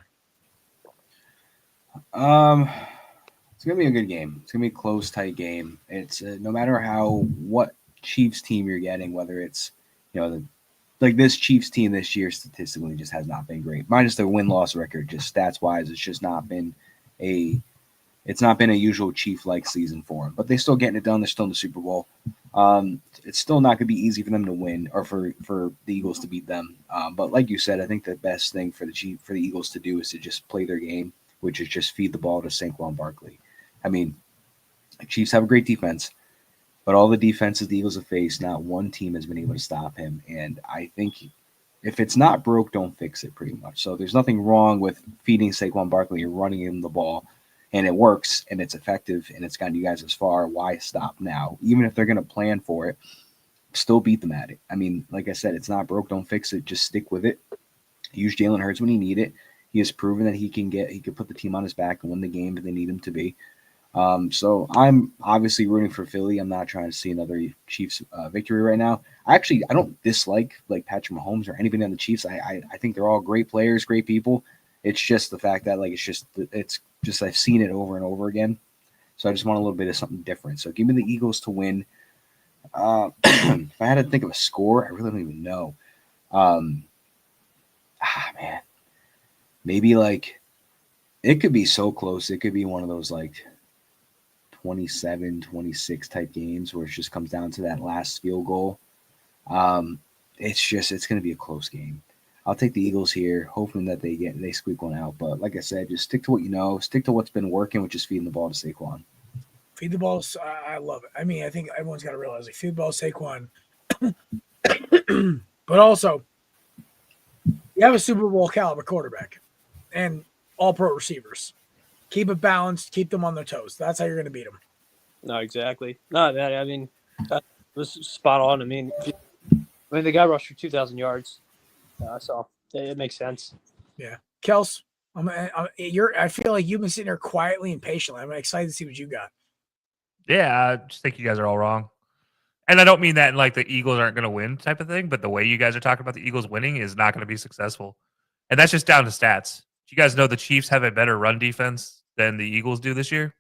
It's gonna be a good game. It's gonna be a close, tight game. It's no matter what Chiefs team you're getting, whether it's like this Chiefs team this year statistically just has not been great. Minus their win-loss record, just stats wise, it's just not been a usual Chief-like season for them. But they're still getting it done. They're still in the Super Bowl. It's still not going to be easy for them to win or for the Eagles to beat them. But like you said, I think the best thing for the Eagles to do is to just play their game, which is just feed the ball to Saquon Barkley. I mean, the Chiefs have a great defense, but all the defenses the Eagles have faced, not one team has been able to stop him. And I think if it's not broke, don't fix it pretty much. So there's nothing wrong with feeding Saquon Barkley or running him the ball. And it works, and it's effective, and it's gotten you guys as far. Why stop now? Even if they're going to plan for it, still beat them at it. I mean, like I said, it's not broke. Don't fix it. Just stick with it. Use Jalen Hurts when you need it. He has proven that he can put the team on his back and win the game if they need him to be. So I'm obviously rooting for Philly. I'm not trying to see another Chiefs victory right now. I don't dislike like Patrick Mahomes or anybody on the Chiefs. I think they're all great players, great people. It's just the fact that it's just I've seen it over and over again. So I just want a little bit of something different. So give me the Eagles to win. If I had to think of a score, I really don't even know. Man. Maybe like it could be so close. It could be one of those like 27-26 type games where it just comes down to that last field goal. It's going to be a close game. I'll take the Eagles here, hoping that they squeak one out. But like I said, just stick to what you know. Stick to what's been working, which is feeding the ball to Saquon. Feed the ball. I love it. I mean, I think everyone's got to realize like feed the ball to Saquon. But also, you have a Super Bowl caliber quarterback and all pro receivers. Keep it balanced. Keep them on their toes. That's how you're going to beat them. No, exactly. No, that I mean, that was spot on. I mean, the guy rushed for 2,000 yards, so it makes sense. Yeah, Kels, I feel like you've been sitting there quietly and patiently. I'm excited to see what you got. Yeah, I just think you guys are all wrong. And I don't mean that in like the Eagles aren't going to win type of thing, but the way you guys are talking about the Eagles winning is not going to be successful. And that's just down to stats. Do you guys know the Chiefs have a better run defense than the Eagles do this year?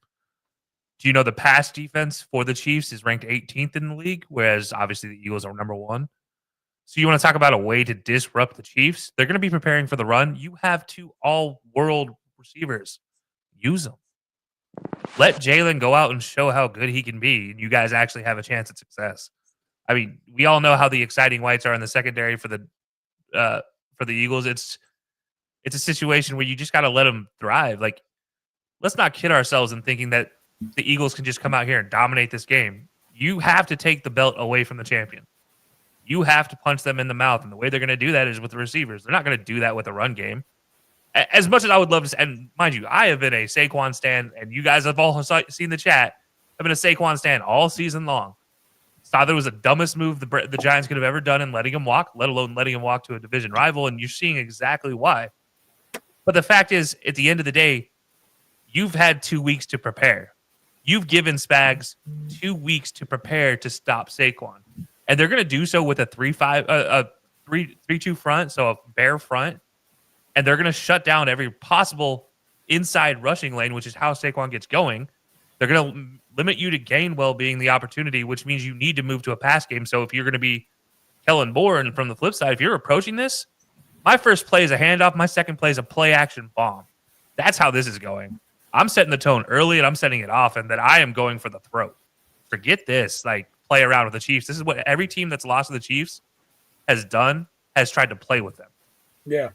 Do you know the pass defense for the Chiefs is ranked 18th in the league, whereas obviously the Eagles are number 1? So you want to talk about a way to disrupt the Chiefs? They're going to be preparing for the run. You have 2 all-world receivers. Use them. Let Jalen go out and show how good he can be, and you guys actually have a chance at success. I mean, we all know how the exciting whites are in the secondary for the Eagles. It's a situation where you just got to let them thrive. Like, let's not kid ourselves in thinking that the Eagles can just come out here and dominate this game. You have to take the belt away from the champion. You have to punch them in the mouth, and the way they're going to do that is with the receivers. They're not going to do that with a run game. As much as I would love to, and mind you, I have been a Saquon stan, and you guys have all seen the chat. I've been a Saquon stan all season long. Thought it was the dumbest move the Giants could have ever done in letting him walk, let alone letting him walk to a division rival, and you're seeing exactly why. But the fact is, at the end of the day, you've had 2 weeks to prepare. You've given Spags 2 weeks to prepare to stop Saquon, and they're going to do so with a 3-2 front, so a bare front. And they're going to shut down every possible inside rushing lane, which is how Saquon gets going. They're going to limit you to Gainwell being the opportunity, which means you need to move to a pass game. So if you're going to be Kellen Moore, and from the flip side, if you're approaching this, my first play is a handoff. My second play is a play-action bomb. That's how this is going. I'm setting the tone early, and I'm setting it off, and that I am going for the throat. Forget this, like, play around with the Chiefs. This is what every team that's lost to the Chiefs has done, has tried to play with them. Yeah.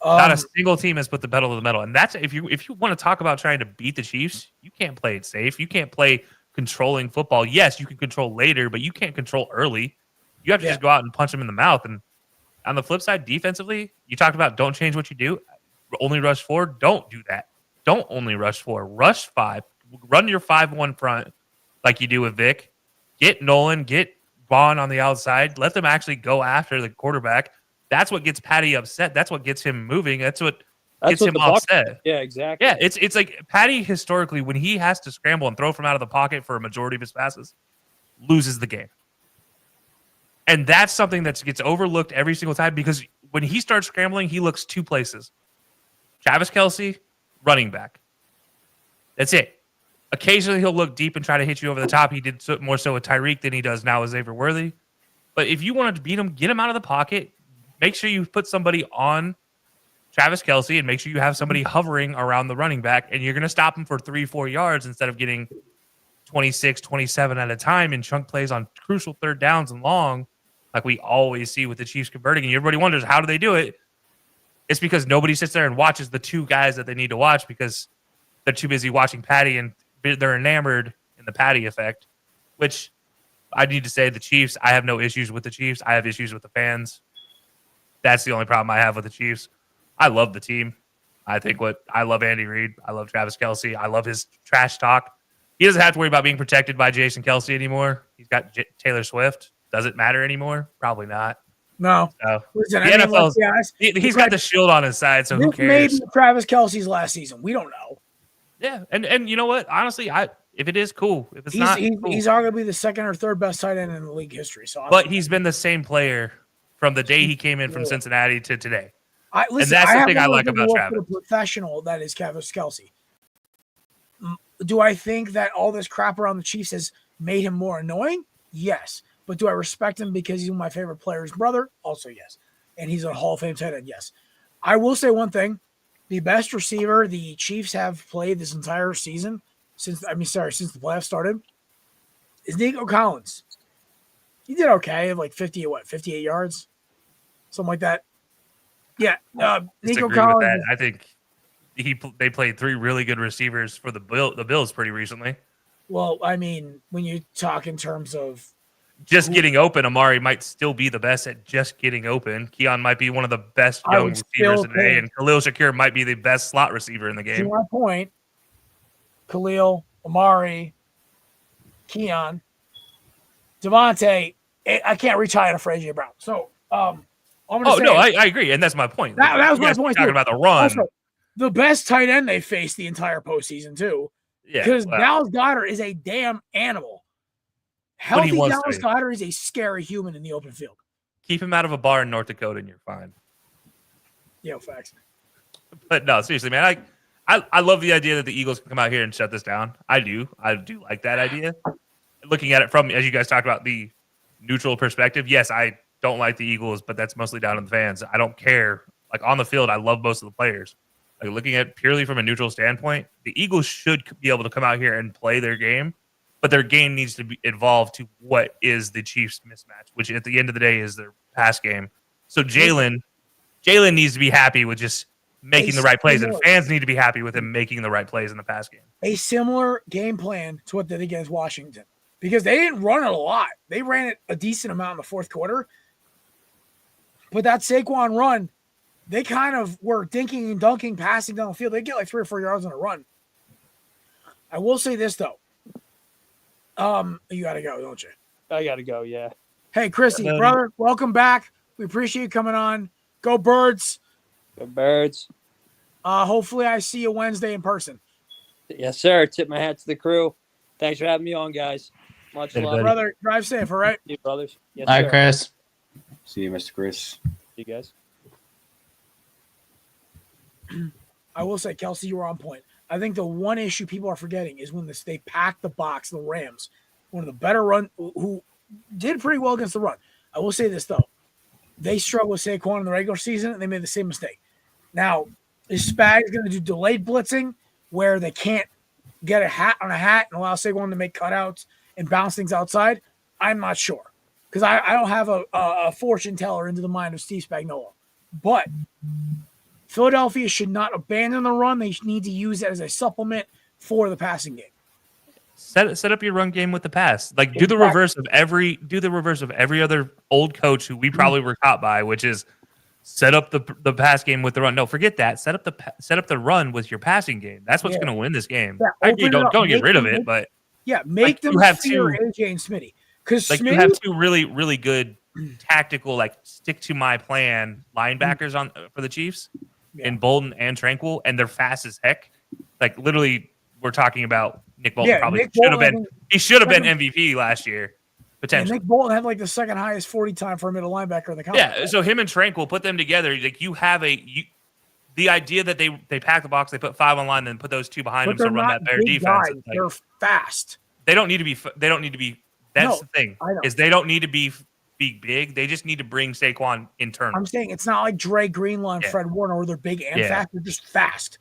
Not a single team has put the pedal to the metal. And that's if you want to talk about trying to beat the Chiefs, you can't play it safe. You can't play controlling football. Yes, you can control later, but you can't control early. You have to just go out and punch them in the mouth. And on the flip side, defensively, you talked about don't change what you do. Only rush 4. Don't do that. Don't only rush 4. Rush 5. Run your 5-1 front like you do with Vic. Get Nolan. Get Vaughn on the outside. Let them actually go after the quarterback. That's what gets Patty upset. That's what gets him moving. That's what gets him upset. Yeah, exactly. Yeah, it's like Patty historically, when he has to scramble and throw from out of the pocket for a majority of his passes, loses the game. And that's something that gets overlooked every single time because when he starts scrambling, he looks 2 places. Travis Kelce, running back. That's it. Occasionally he'll look deep and try to hit you over the top. He did more so with Tyreek than he does now with Xavier Worthy. But if you wanted to beat him, get him out of the pocket. Make sure you put somebody on Travis Kelce and make sure you have somebody hovering around the running back, and you're going to stop him for 3-4 yards instead of getting 26, 27 at a time in chunk plays on crucial third downs and long, like we always see with the Chiefs converting. And everybody wonders, how do they do it? It's because nobody sits there and watches the 2 guys that they need to watch because they're too busy watching Patty, and they're enamored in the Patty effect, which I need to say the Chiefs, I have no issues with the Chiefs. I have issues with the fans. That's the only problem I have with the Chiefs. I love the team. I love Andy Reid. I love Travis Kelce. I love his trash talk. He doesn't have to worry about being protected by Jason Kelce anymore. He's got Taylor Swift. Does it matter anymore? Probably not. No. So, listen, the NFL's, he's got the shield on his side, so who cares? Maybe Travis Kelce's last season. We don't know. Yeah, and you know what? Honestly, if it is, cool. If it's not, cool. He's arguably the 2nd or 3rd best tight end in the league history. So, but he's been the same player from the day he came in from Cincinnati to today. Listen, and that's the thing I like about Travis. The professional that is Travis Kelce. Do I think that all this crap around the Chiefs has made him more annoying? Yes. But do I respect him because he's my favorite player's brother? Also, yes. And he's a Hall of Fame tight end? Yes. I will say one thing. The best receiver the Chiefs have played this entire season, since the playoffs started, is Nico Collins. He did okay, like 58 yards, something like that. Yeah, Nico disagree with Collins. that. I think they played 3 really good receivers for the Bills pretty recently. Well, I mean, when you talk in terms of just getting open, Amari might still be the best at just getting open. Keon might be one of the best young receivers today, and Khalil Shakir might be the best slot receiver in the game. To my point, Khalil, Amari, Keon, Devontae, I can't reach high enough for AJ Brown. So, I'm going to say. No, I agree, and that's my point. That was my point. Talking about the run. Also, the best tight end they faced the entire postseason, too. Yeah. Because Dallas Goedert is a damn animal. Healthy Dallas Goedert is a scary human in the open field. Keep him out of a bar in North Dakota and you're fine. Yeah, facts. But no, seriously, man, I love the idea that the Eagles can come out here and shut this down. I do like that idea. Looking at it from, as you guys talked about, the neutral perspective, yes, I don't like the Eagles, but that's mostly down to the fans. I don't care. Like, on the field, I love most of the players. Like, looking at purely from a neutral standpoint, the Eagles should be able to come out here and play their game, but their game needs to be evolved to what is the Chiefs' mismatch, which at the end of the day is their pass game. So Jalen needs to be happy with just making the right plays, and fans need to be happy with him making the right plays in the pass game. A similar game plan to what they did against Washington, because they didn't run it a lot. They ran it a decent amount in the fourth quarter, but that Saquon run, they kind of were dinking and dunking, passing down the field. They get like 3 or 4 yards on a run. I will say this, though. You got to go, don't you? I got to go, yeah. Hey, Chrissy, brother, welcome back. We appreciate you coming on. Go Birds. Go Birds. Hopefully I see you Wednesday in person. Yes, sir. Tip my hat to the crew. Thanks for having me on, guys. Much love. Brother, drive safe, all right? See you, brothers. Yes, All right, sir. Chris. See you, Mr. Chris. See you guys. I will say, Kelsey, you were on point. I think the one issue people are forgetting is when they packed the box, the Rams, one of the better run, who did pretty well against the run. I will say this, though. They struggled with Saquon in the regular season, and they made the same mistake. Now, is Spags going to do delayed blitzing where they can't get a hat on a hat and allow Saquon to make cutouts and bounce things outside? I'm not sure, because I don't have a fortune teller into the mind of Steve Spagnuolo. But Philadelphia should not abandon the run. They need to use it as a supplement for the passing game. Set up your run game with the pass. Like, do the reverse of every other old coach who we probably were caught by, which is set up the pass game with the run. No, forget that. Set up the run with your passing game. That's what's going to win this game. Yeah, I agree. Don't get rid of it, but make them fear AJ and Smitty, because you have 2 really, really good tactical, like, stick to my plan linebackers for the Chiefs in Bolden and Tranquil, and they're fast as heck. Like, literally, we're talking about Nick Bolton should have been MVP last year, potentially. Nick Bolton had like the second highest 40 time for a middle linebacker in the country. Yeah, so him and Tranquil, put them together. Like, you have the idea that they pack the box, they put 5 on line, and put those 2 behind them to run that better defense. Like, they're fast. They don't need to be. That's the thing, is they don't need to be big. They just need to bring Saquon internal. I'm saying it's not like Dre Greenlaw and Fred Warner, where they're big and fast. They're just fast.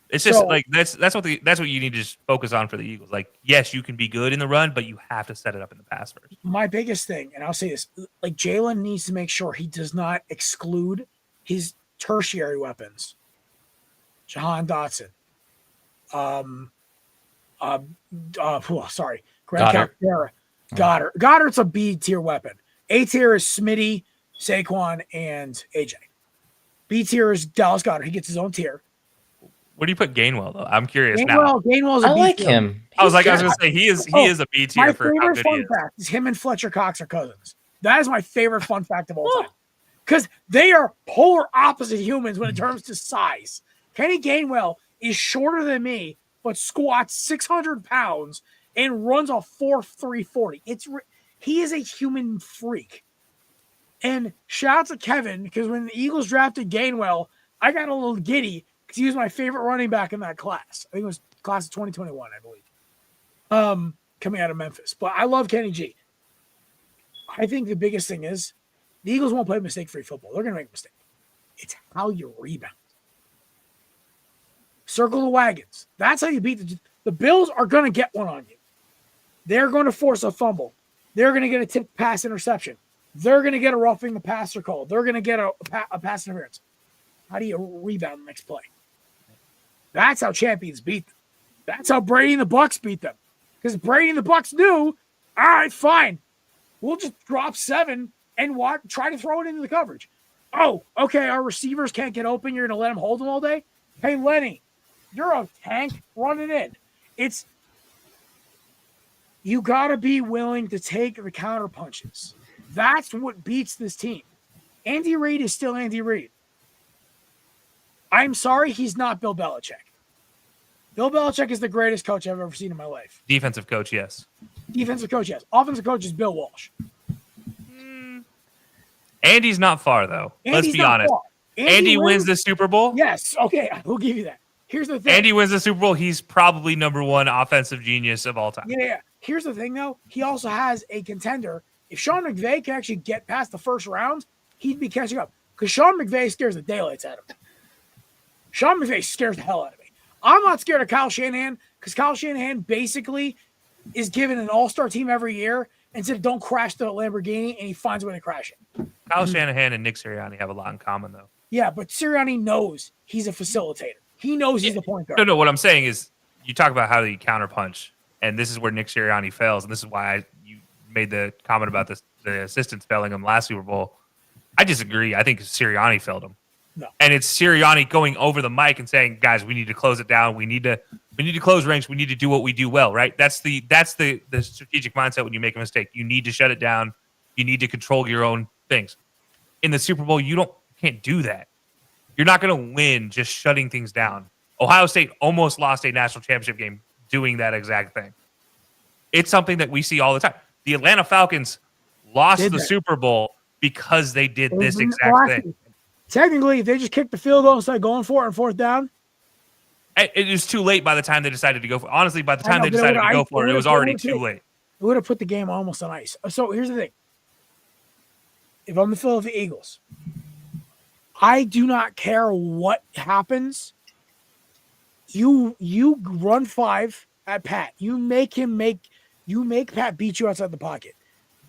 It's just like that's what you need to just focus on for the Eagles. Like, yes, you can be good in the run, but you have to set it up in the pass first. My biggest thing, and I'll say this, like, Jalen needs to make sure he does not exclude his tertiary weapons. Jahan Dotson. Goddard. Goddard's a B tier weapon. A tier is Smitty, Saquon, and AJ. B tier is Dallas Goedert. He gets his own tier. Where do you put Gainwell, though? I'm curious now. Gainwell's a B tier. I like him. I was going to say he is a B tier for how good he is. My favorite fun fact is him and Fletcher Cox are cousins. That is my favorite fun fact of all time, because they are polar opposite humans when it comes to size. Kenny Gainwell is shorter than me, but squats 600 pounds and runs a 4.3 40. He is a human freak. And shout out to Kevin, because when the Eagles drafted Gainwell, I got a little giddy because he was my favorite running back in that class. I think it was class of 2021, I believe, coming out of Memphis. But I love Kenny G. I think the biggest thing is the Eagles won't play mistake-free football. They're going to make a mistake. It's how you rebound. Circle the wagons. That's how you beat the Bills are going to get one on you. They're going to force a fumble. They're going to get a tipped pass interception. They're going to get a roughing the passer call. They're going to get a pass interference. How do you rebound the next play? That's how champions beat them. That's how Brady and the Bucks beat them. Because Brady and the Bucks knew, all right, fine. We'll just drop 7 and try to throw it into the coverage. Oh, okay, our receivers can't get open. You're going to let them hold them all day? Hey, Lenny, you're a tank running in. You got to be willing to take the counter punches. That's what beats this team. Andy Reid is still Andy Reid. I'm sorry, he's not Bill Belichick. Bill Belichick is the greatest coach I've ever seen in my life. Defensive coach, yes. Defensive coach, yes. Offensive coach is Bill Walsh. Andy's not far, though. Let's be honest. Andy wins the Super Bowl? Yes. Okay, we'll give you that. Here's the thing. Andy wins the Super Bowl. He's probably number 1 offensive genius of all time. Yeah. Here's the thing, though. He also has a contender. If Sean McVay can actually get past the first round, he'd be catching up. Because Sean McVay scares the daylights out of him. Sean McVay scares the hell out of me. I'm not scared of Kyle Shanahan because Kyle Shanahan basically is given an all-star team every year and said, don't crash the Lamborghini, and he finds a way to crash it. Kyle Shanahan and Nick Sirianni have a lot in common, though. Yeah, but Sirianni knows he's a facilitator. He knows he's the point guard. No, what I'm saying is you talk about how you counterpunch, and this is where Nick Sirianni fails, and this is why you made the comment about the assistants failing him last Super Bowl. I disagree. I think Sirianni failed him. No. And it's Sirianni going over the mic and saying, guys, we need to close it down. We need to close ranks. We need to do what we do well, right? That's the strategic mindset when you make a mistake. You need to shut it down. You need to control your own things. In the Super Bowl, you can't do that. You're not going to win just shutting things down. Ohio State almost lost a national championship game doing that exact thing. It's something that we see all the time. The Atlanta Falcons lost the Super Bowl because they did this exact thing. Technically, if they just kicked the field goal instead of going for it on 4th down. It was too late by the time they decided to go for it. Honestly, by the time they decided to go for it, it was already too late. It would have put the game almost on ice. So here's the thing. If I'm the Philadelphia Eagles, I do not care what happens. You run 5 at Pat. You make Pat beat you outside the pocket.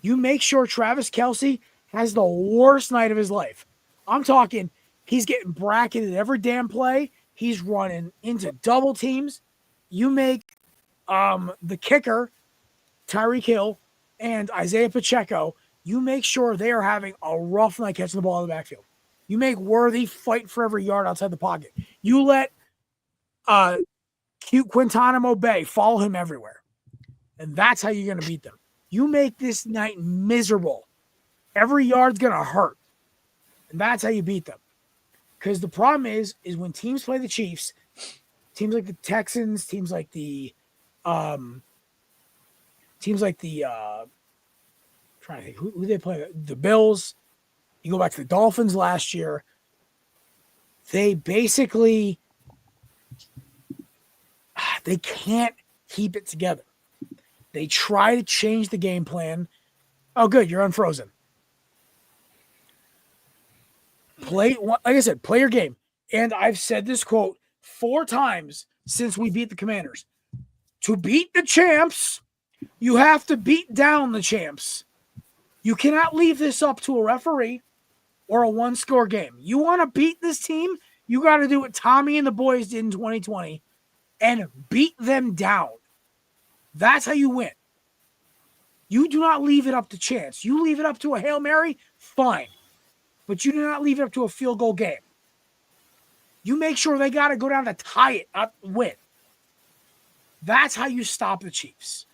You make sure Travis Kelce has the worst night of his life. I'm talking he's getting bracketed every damn play. He's running into double teams. You make the kicker, Tyreek Hill, and Isaiah Pacheco, you make sure they are having a rough night catching the ball in the backfield. You make Worthy fight for every yard outside the pocket. You let Quintanamo Bay follow him everywhere. And that's how you're going to beat them. You make this night miserable. Every yard's going to hurt. And that's how you beat them. Because the problem is when teams play the Chiefs, teams like the Texans, teams like the trying to think who they play, the Bills. You go back to the Dolphins last year. They basically they can't keep it together. They try to change the game plan. Oh, good, you're unfrozen. Like I said, play your game. And I've said this quote 4 times since we beat the Commanders. To beat the champs, you have to beat down the champs. You cannot leave this up to a referee or a 1-score game. You want to beat this team, you got to do what Tommy and the boys did in 2020 and beat them down. That's how you win. You do not leave it up to chance. You leave it up to a Hail Mary, fine. But you do not leave it up to a field goal game. You make sure they got to go down to tie it up, win. That's how you stop the Chiefs.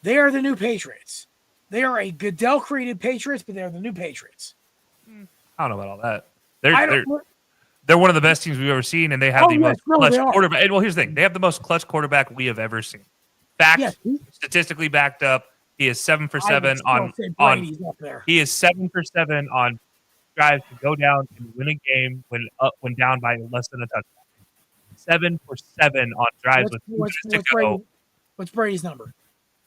They are the new Patriots. They are a Goodell-created Patriots, but they're the new Patriots. I don't know about all that. They're one of the best teams we've ever seen, and they have most clutch quarterback. And, well, here's the thing. They have the most clutch quarterback we have ever seen. Fact, statistically backed up. He is 7 for 7 on he is 7 for 7 on drives to go down and win a game when down by less than a touchdown. 7 for 7 on drives to go. What's Brady's number?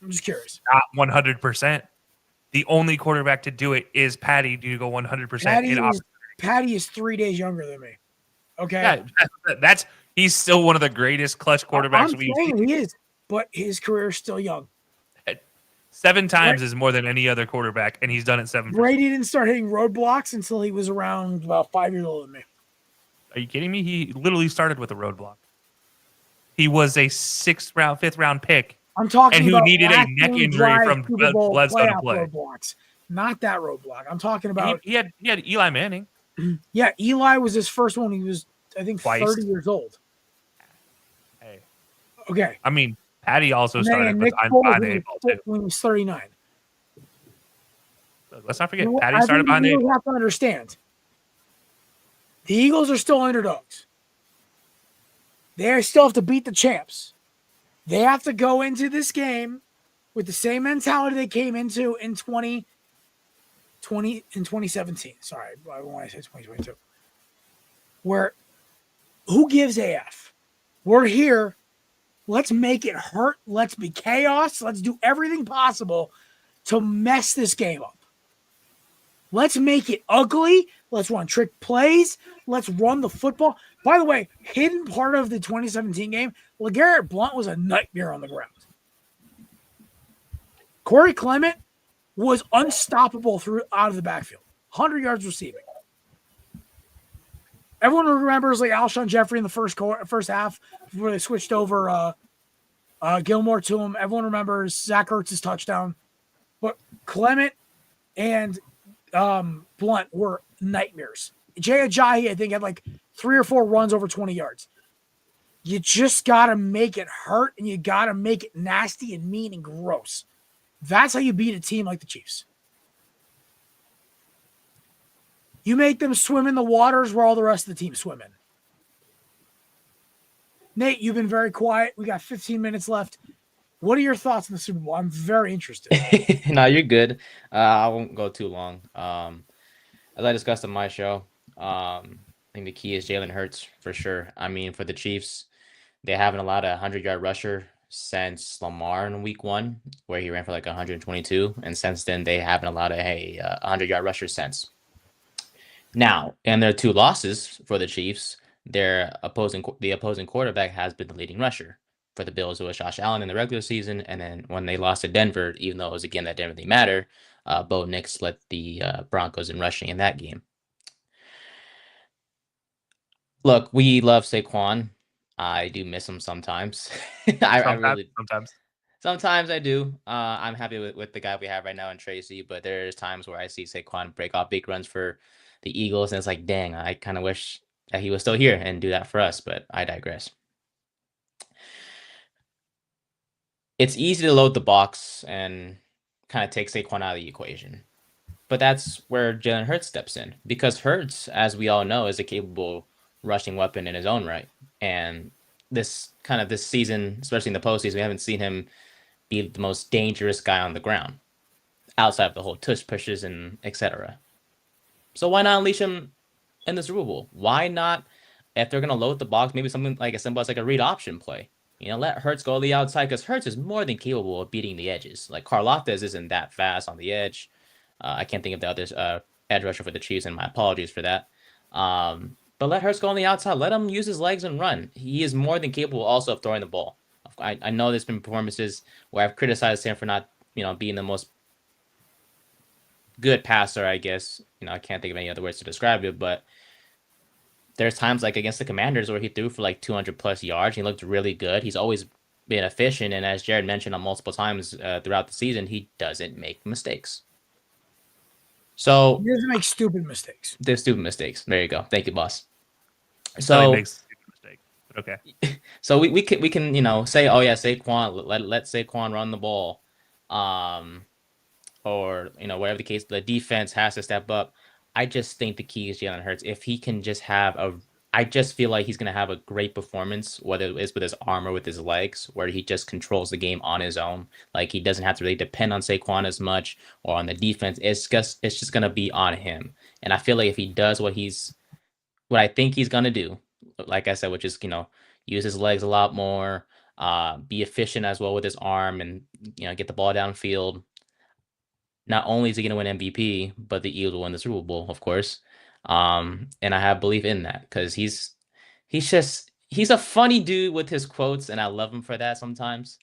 I'm just curious. Not 100%. The only quarterback to do it is Patty to go 100%. Patty is 3 days younger than me. Okay. Yeah, he's still one of the greatest clutch quarterbacks we've seen. He is, but his career is still young. 7 times is more than any other quarterback, and he's done it 7 times. Brady didn't start hitting roadblocks until he was around about 5 years older than me. Are you kidding me? He literally started with a roadblock. He was a 5th round pick. I'm talking and who about needed a last neck game injury drive from Super Bowl Bledsoe to playoff play. roadblocks, not that roadblock. I'm talking about. He had Eli Manning. Yeah, Eli was his first one. He was, I think, Twice. 30 years old. Hey. Okay. I mean, Patty also And then started Nick behind Foles the eight ball too. when he was 39. Let's not forget, You know, Patty started behind the eight You ball. have to understand. The Eagles are still underdogs. They still have to beat the champs. They have to go into this game with the same mentality they came into in 2017. Sorry, I want to say 2022. Where who gives a F? We're here. Let's make it hurt. Let's be chaos. Let's do everything possible to mess this game up. Let's make it ugly. Let's run trick plays. Let's run the football. By the way, hidden part of the 2017 game, LeGarrette Blount was a nightmare on the ground. Corey Clement was unstoppable out of the backfield. 100 yards receiving. Everyone remembers like Alshon Jeffrey in the first half before they switched over Gilmore to him. Everyone remembers Zach Ertz's touchdown. But Clement and Blunt were nightmares. Jay Ajayi, I think, had like 3 or 4 runs over 20 yards. You just got to make it hurt, and you got to make it nasty and mean and gross. That's how you beat a team like the Chiefs. You make them swim in the waters where all the rest of the team swim in. Nate, you've been very quiet. We got 15 minutes left. What are your thoughts on the Super Bowl? I'm very interested. No, you're good. I won't go too long. As I discussed on my show, I think the key is Jalen Hurts for sure. I mean, for the Chiefs, they haven't allowed a 100-yard rusher since Lamar in week 1, where he ran for like 122. And since then, they haven't allowed a 100-yard rusher since. Now, in their 2 losses for the Chiefs, the opposing quarterback has been the leading rusher. For the Bills, it was Josh Allen in the regular season, and then when they lost to Denver, even though it was a game that didn't really matter, Bo Nix led the Broncos in rushing in that game. Look, we love Saquon. I do miss him sometimes. Sometimes I do. I'm happy with the guy we have right now in Tracy, but there's times where I see Saquon break off big runs for the Eagles, and it's like, dang, I kind of wish that he was still here and do that for us, but I digress. It's easy to load the box and kind of take Saquon out of the equation. But that's where Jalen Hurts steps in, because Hurts, as we all know, is a capable rushing weapon in his own right. And this season, especially in the postseason, we haven't seen him be the most dangerous guy on the ground outside of the whole tush pushes and etc. So why not unleash him in the Super Bowl? Why not, if they're going to load the box, maybe something like as simple as like a read option play? Let Hurts go to the outside, because Hurts is more than capable of beating the edges. Like Karlaftis isn't that fast on the edge. I can't think of the other edge rusher for the Chiefs, and my apologies for that. But let Hurts go on the outside. Let him use his legs and run. He is more than capable also of throwing the ball. I know there's been performances where I've criticized him for not, being the most good passer, I guess. I can't think of any other words to describe it, but there's times like against the Commanders where he threw for like 200 plus yards. He looked really good. He's always been efficient. And as Jared mentioned on multiple times throughout the season, he doesn't make mistakes. So he doesn't make stupid mistakes. They're stupid mistakes. There you go. Thank you, boss. So he makes stupid mistakes. But okay. So we can say, oh yeah, Saquon, let Saquon run the ball. Or whatever the case, the defense has to step up. I just think the key is Jalen Hurts. If he can just I just feel like he's going to have a great performance, whether it's with his arm or with his legs, where he just controls the game on his own. Like he doesn't have to really depend on Saquon as much or on the defense. It's just going to be on him. And I feel like if he does what I think he's going to do, like I said, which is, use his legs a lot more, be efficient as well with his arm and, get the ball downfield. Not only is he going to win MVP, but the Eagles will win the Super Bowl, of course. And I have belief in that because he's a funny dude with his quotes, and I love him for that sometimes.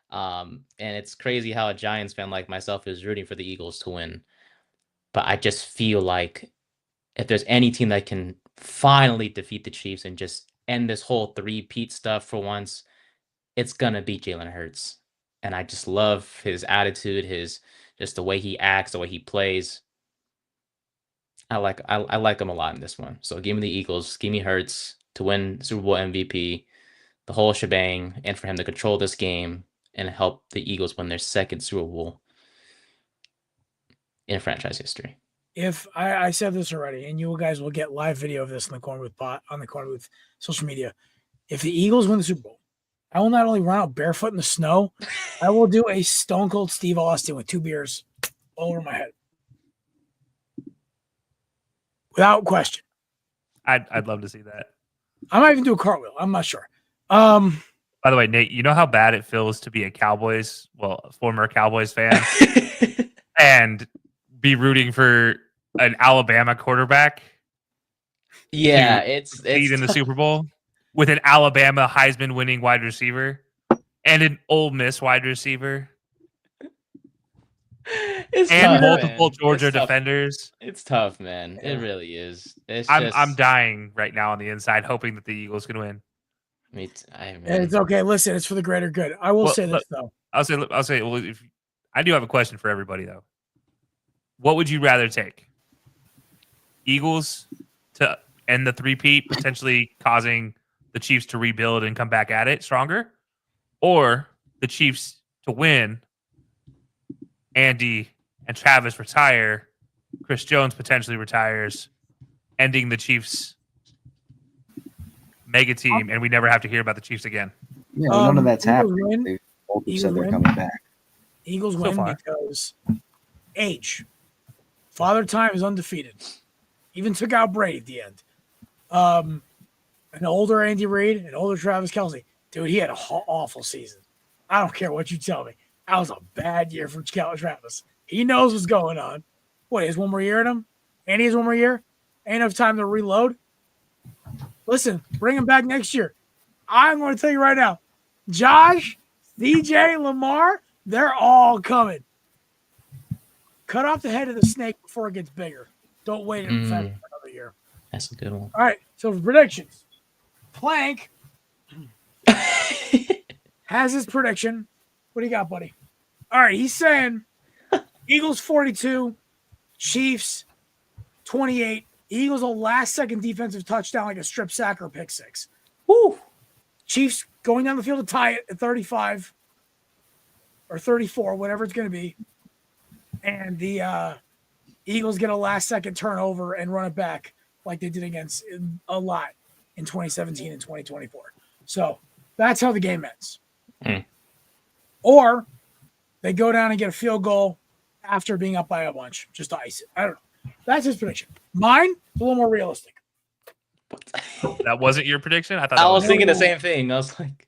And it's crazy how a Giants fan like myself is rooting for the Eagles to win. But I just feel like if there's any team that can finally defeat the Chiefs and just end this whole three-peat stuff for once, it's gonna be Jalen Hurts. And I just love his attitude, his just the way he acts, the way he plays. I like him a lot in this one. So give me the Eagles, give me Hurts to win Super Bowl MVP, the whole shebang, and for him to control this game and help the Eagles win their second Super Bowl in franchise history. If I said this already, and you guys will get live video of this on the Korner Booth on the Korner Booth social media. If the Eagles win the Super Bowl, I will not only run out barefoot in the snow, I will do a Stone Cold Steve Austin with 2 beers all over my head, without question. I'd love to see that. I might even do a cartwheel. I'm not sure. By the way, Nate, you know how bad it feels to be a former Cowboys fan, and be rooting for an Alabama quarterback. Yeah, to it's lead in the Super Bowl with an Alabama Heisman winning wide receiver and an Ole Miss wide receiver. It's and tough, multiple man. Georgia It's tough. defenders. It's tough, man. It really is. I'm dying right now on the inside, hoping that the Eagles can win. It's okay. Listen, it's for the greater good. I will say this though. I'll say. Well, if I do have a question for everybody though. What would you rather take? Eagles to end the three-peat, potentially causing the Chiefs to rebuild and come back at it stronger, or the Chiefs to win, Andy and Travis retire, Chris Jones potentially retires, ending the Chiefs mega team, and we never have to hear about the Chiefs again. Yeah, none of that's Eagles happening. win. They both Eagles said they're win. coming back. Eagles So win far. because age. Father Time is undefeated. Even took out Brady at the end. An older Andy Reid, an older Travis Kelce. Dude, he had an awful season. I don't care what you tell me. That was a bad year for Travis. He knows what's going on. What, he has one more year in him? Andy has one more year? Ain't enough time to reload? Listen, bring him back next year. I'm going to tell you right now. Josh, DJ, Lamar, they're all coming. Cut off the head of the snake before it gets bigger. Don't wait for another year. That's a good one. All right, so for predictions, Plank has his prediction. What do you got, buddy? All right, he's saying Eagles 42, Chiefs 28. Eagles a last-second defensive touchdown like a strip sack or pick six. Woo! Chiefs going down the field to tie it at 35 or 34, whatever it's going to be. And the Eagles get a last-second turnover and run it back like they did against a lot in 2017 and 2024. So that's how the game ends. Or they go down and get a field goal after being up by a bunch, just to ice it. I don't know. That's his prediction. Mine is a little more realistic. That wasn't your prediction? I thought I that was thinking No. the same thing. I was like,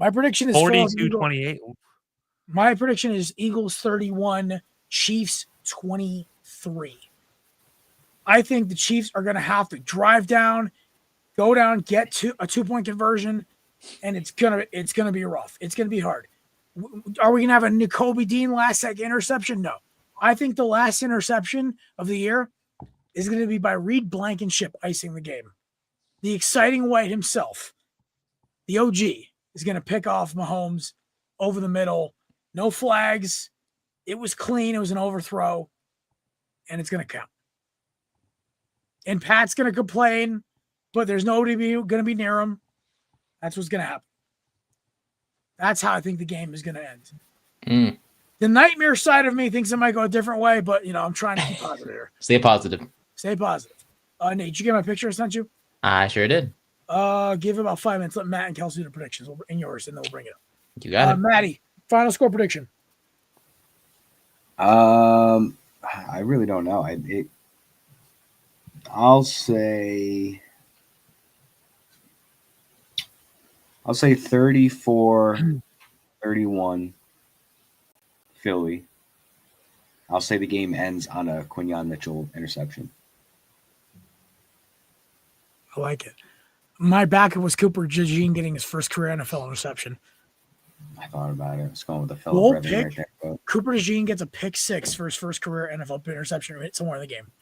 My prediction is 42-28. My prediction is Eagles 31, Chiefs 23. I think the Chiefs are going to have to drive down, go down, get to a 2-point conversion, and it's gonna be rough. It's gonna be hard. Are we gonna have a N'Kobe Dean last second interception? No. I think the last interception of the year is going to be by Reed Blankenship icing the game. The exciting White himself, the OG, is going to pick off Mahomes over the middle. No flags. It was clean. It was an overthrow, and it's going to count. And Pat's going to complain, but there's nobody going to be near him. That's what's going to happen. That's how I think the game is going to end. The nightmare side of me thinks it might go a different way, but, I'm trying to keep positive here. stay positive. Stay positive. Nate, did you get my picture I sent you? I sure did. Give it about 5 minutes. Let Matt and Kelsey do the predictions and yours, and then we'll bring it up. You got it. Maddie, final score prediction. I really don't know. I'll say 34-31 Philly. I'll say the game ends on a Quinyon Mitchell interception. I like it. My backup was Cooper DeJean getting his first career NFL interception. I thought about it. It's going with the Felon Goal brethren right pick. there. But Cooper DeJean gets a pick six for his first career NFL interception somewhere in the game.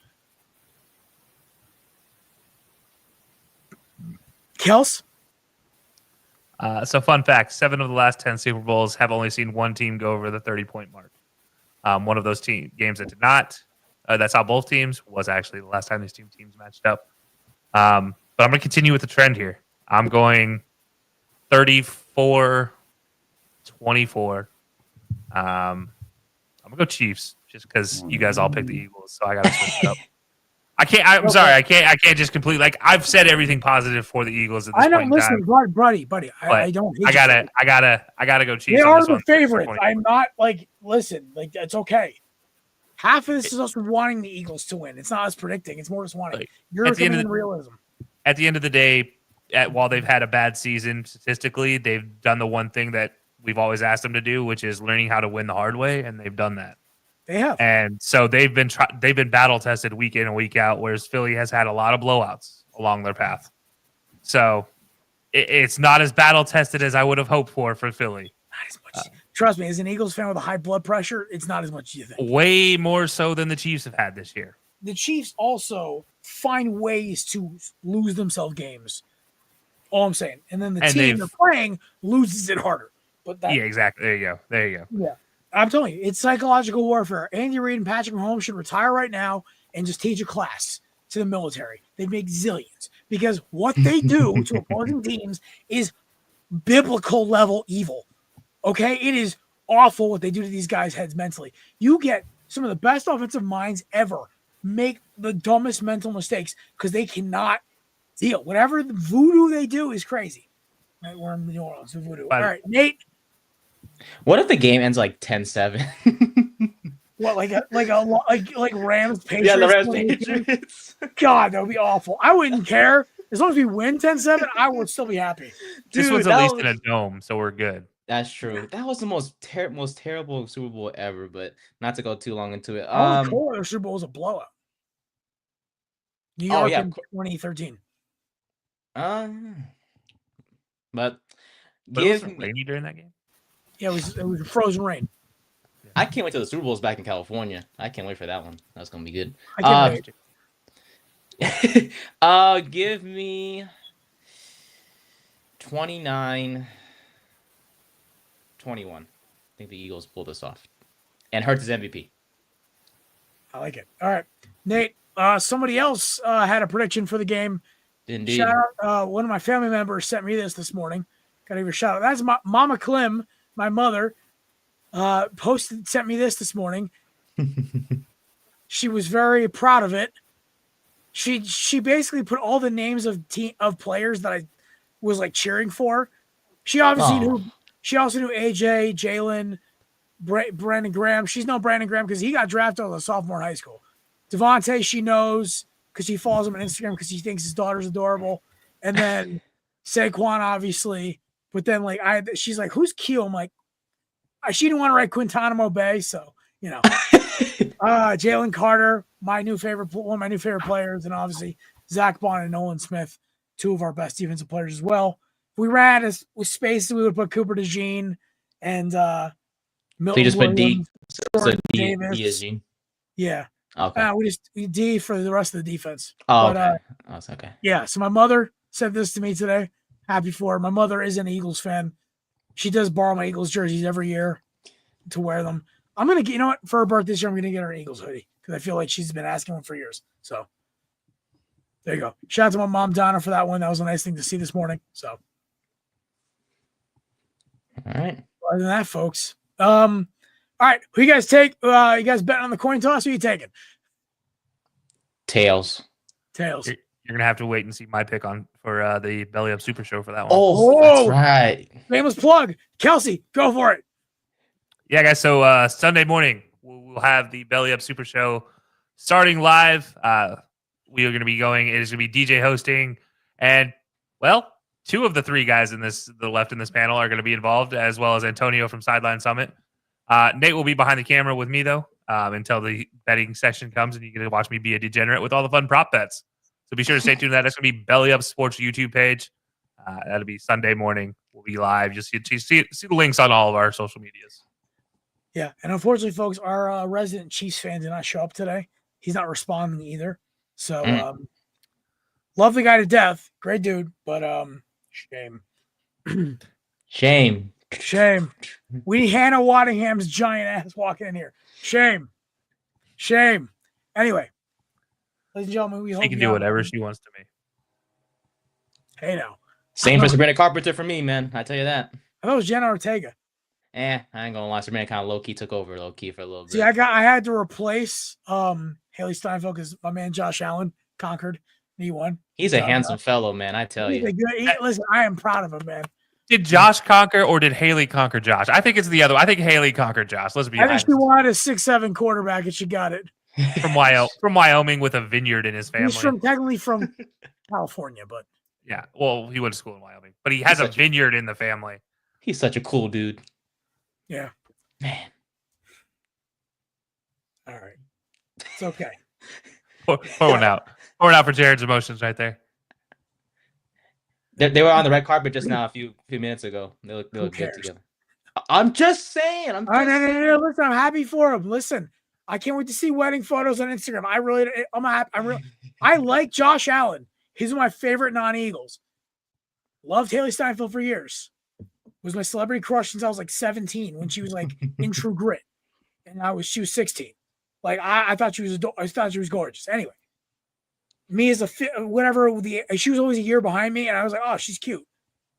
Kels? So fun fact, 7 of the last 10 Super Bowls have only seen one team go over the 30-point mark. One of those games that did not, that's how both teams, was actually the last time these two teams matched up. But I'm going to continue with the trend here. I'm going 34-24. I'm going to go Chiefs just because you guys all picked the Eagles, so I got to switch it up. I'm sorry. I can't just completely, like, I've said everything positive for the Eagles at this point in time. Buddy. I don't hate I gotta go Chiefs. They on are this the one. favorites. I'm not listen, it's okay. Half of this is us wanting the Eagles to win. It's not us predicting. It's more just wanting. You're coming in realism. At the end of the day, while they've had a bad season statistically, they've done the one thing that we've always asked them to do, which is learning how to win the hard way, and they've done that. They have, and so they've been battle tested week in and week out, whereas Philly has had a lot of blowouts along their path. So it's not as battle tested as I would have hoped for Philly. Not as much. Trust me, as an Eagles fan with a high blood pressure, it's not as much as you think. Way more so than the Chiefs have had this year. The Chiefs also find ways to lose themselves games. All I'm saying, and then the team they're playing loses it harder. But yeah, exactly. There you go. Yeah. I'm telling you, it's psychological warfare. Andy Reid and Patrick Mahomes should retire right now and just teach a class to the military. They'd make zillions because what they do to opposing teams is biblical level evil. Okay? It is awful what they do to these guys' heads mentally. You get some of the best offensive minds ever make the dumbest mental mistakes because they cannot deal. Whatever the voodoo they do is crazy. Right, we're in New Orleans, the voodoo. All right, Nate. What if the game ends like 10-7? What, like Rams Patriots? Yeah, the Rams Patriots. God, that would be awful. I wouldn't care. As long as we win 10-7, I would still be happy. This one's at least in a dome, so we're good. That's true. That was the most terrible Super Bowl ever, but not to go too long into it. The Super Bowl was a blowout. New York in 2013. But it was rainy during that game. Yeah, it was frozen rain. I can't wait till the Super Bowl's back in California. I can't wait for that one. That's gonna be good. I can't wait. Give me 29-21. I think the Eagles pull this off. And Hurts is MVP. I like it. All right. Nate, somebody else had a prediction for the game. Indeed. Shout out, one of my family members sent me this morning. Gotta give her a shout out. That's Mama Clem, my mother, sent me this morning. She was very proud of it. She basically put all the names of players that I was like cheering for. She obviously knew. She also knew AJ, Jalen, Brandon Graham. She's known Brandon Graham because he got drafted as a sophomore in high school. Devontae, she knows because she follows him on Instagram because she thinks his daughter's adorable. And then Saquon, obviously. But then, she's like, "Who's Q?" I'm like, she didn't want to write Guantanamo Bay, so Jalen Carter, one of my new favorite players, and obviously Zach Bond and Nolan Smith, two of our best defensive players as well. If we ran with space, we would put Cooper DeJean and Milton. So you just Williams, put D as Gene? Yeah. Okay. We D for the rest of the defense. Oh, okay. That's okay. Yeah. So my mother said this to me today. Happy for her. My mother is an Eagles fan. She does borrow my Eagles jerseys every year to wear them. I'm going to get, for her birthday this year, I'm going to get her an Eagles hoodie because I feel like she's been asking one for years. So there you go. Shout out to my mom, Donna, for that one. That was a nice thing to see this morning. So. All right. Other than that, folks. All right. Who you guys take? You guys betting on the coin toss? Who you taking? Tails. Tails. You're gonna have to wait and see my pick for the Belly Up Super Show for that one. Oh, that's right. Famous plug. Kelsey, go for it. Yeah, guys. So Sunday morning we'll have the Belly Up Super Show starting live. We are going to be going. It is going to be DJ hosting, and two of the three guys the left in this panel are going to be involved, as well as Antonio from Sideline Summit. Nate will be behind the camera with me though until the betting session comes, and you get to watch me be a degenerate with all the fun prop bets. So be sure to stay tuned to that. That's going to be Belly Up Sports YouTube page. That'll be Sunday morning. We'll be live. Just see the links on all of our social medias. Yeah, and unfortunately, folks, our resident Chiefs fan did not show up today. He's not responding either. So Love the guy to death. Great dude, but shame. Shame. Shame. We need Hannah Waddingham's giant ass walking in here. Shame. Shame. Anyway, ladies and gentlemen, we hope She can do whatever she wants to me. Hey now. Same for Sabrina Carpenter for me, man. I tell you that. I thought it was Jenna Ortega. I ain't gonna lie. Sabrina kind of low key took over low key for a little bit. See, I had to replace Haley Steinfeld because my man Josh Allen conquered. He won. He's a handsome fellow, man. I tell you. Listen, I am proud of him, man. Did Josh conquer or did Haley conquer Josh? I think it's the other. I think Haley conquered Josh. Let's be honest. I think she wanted a 6'7" quarterback and she got it. From Wyoming with a vineyard in his family. He's technically from California, but yeah. Well, he went to school in Wyoming, but he has a vineyard in the family. He's such a cool dude. Yeah. Man. All right. It's okay. Pour one out. Pour it out for Jared's emotions right there. They were on the red carpet just now a few minutes ago. They look good together. I'm just saying. No. Listen, I'm happy for him. Listen, I can't wait to see wedding photos on Instagram. I like Josh Allen. He's one of my favorite non-Eagles. Loved Haley Steinfeld for years. Was my celebrity crush since I was like 17 when she was like in True Grit, and she was 16. Like I thought she was gorgeous. Anyway, me as she was always a year behind me, and I was like, oh, she's cute.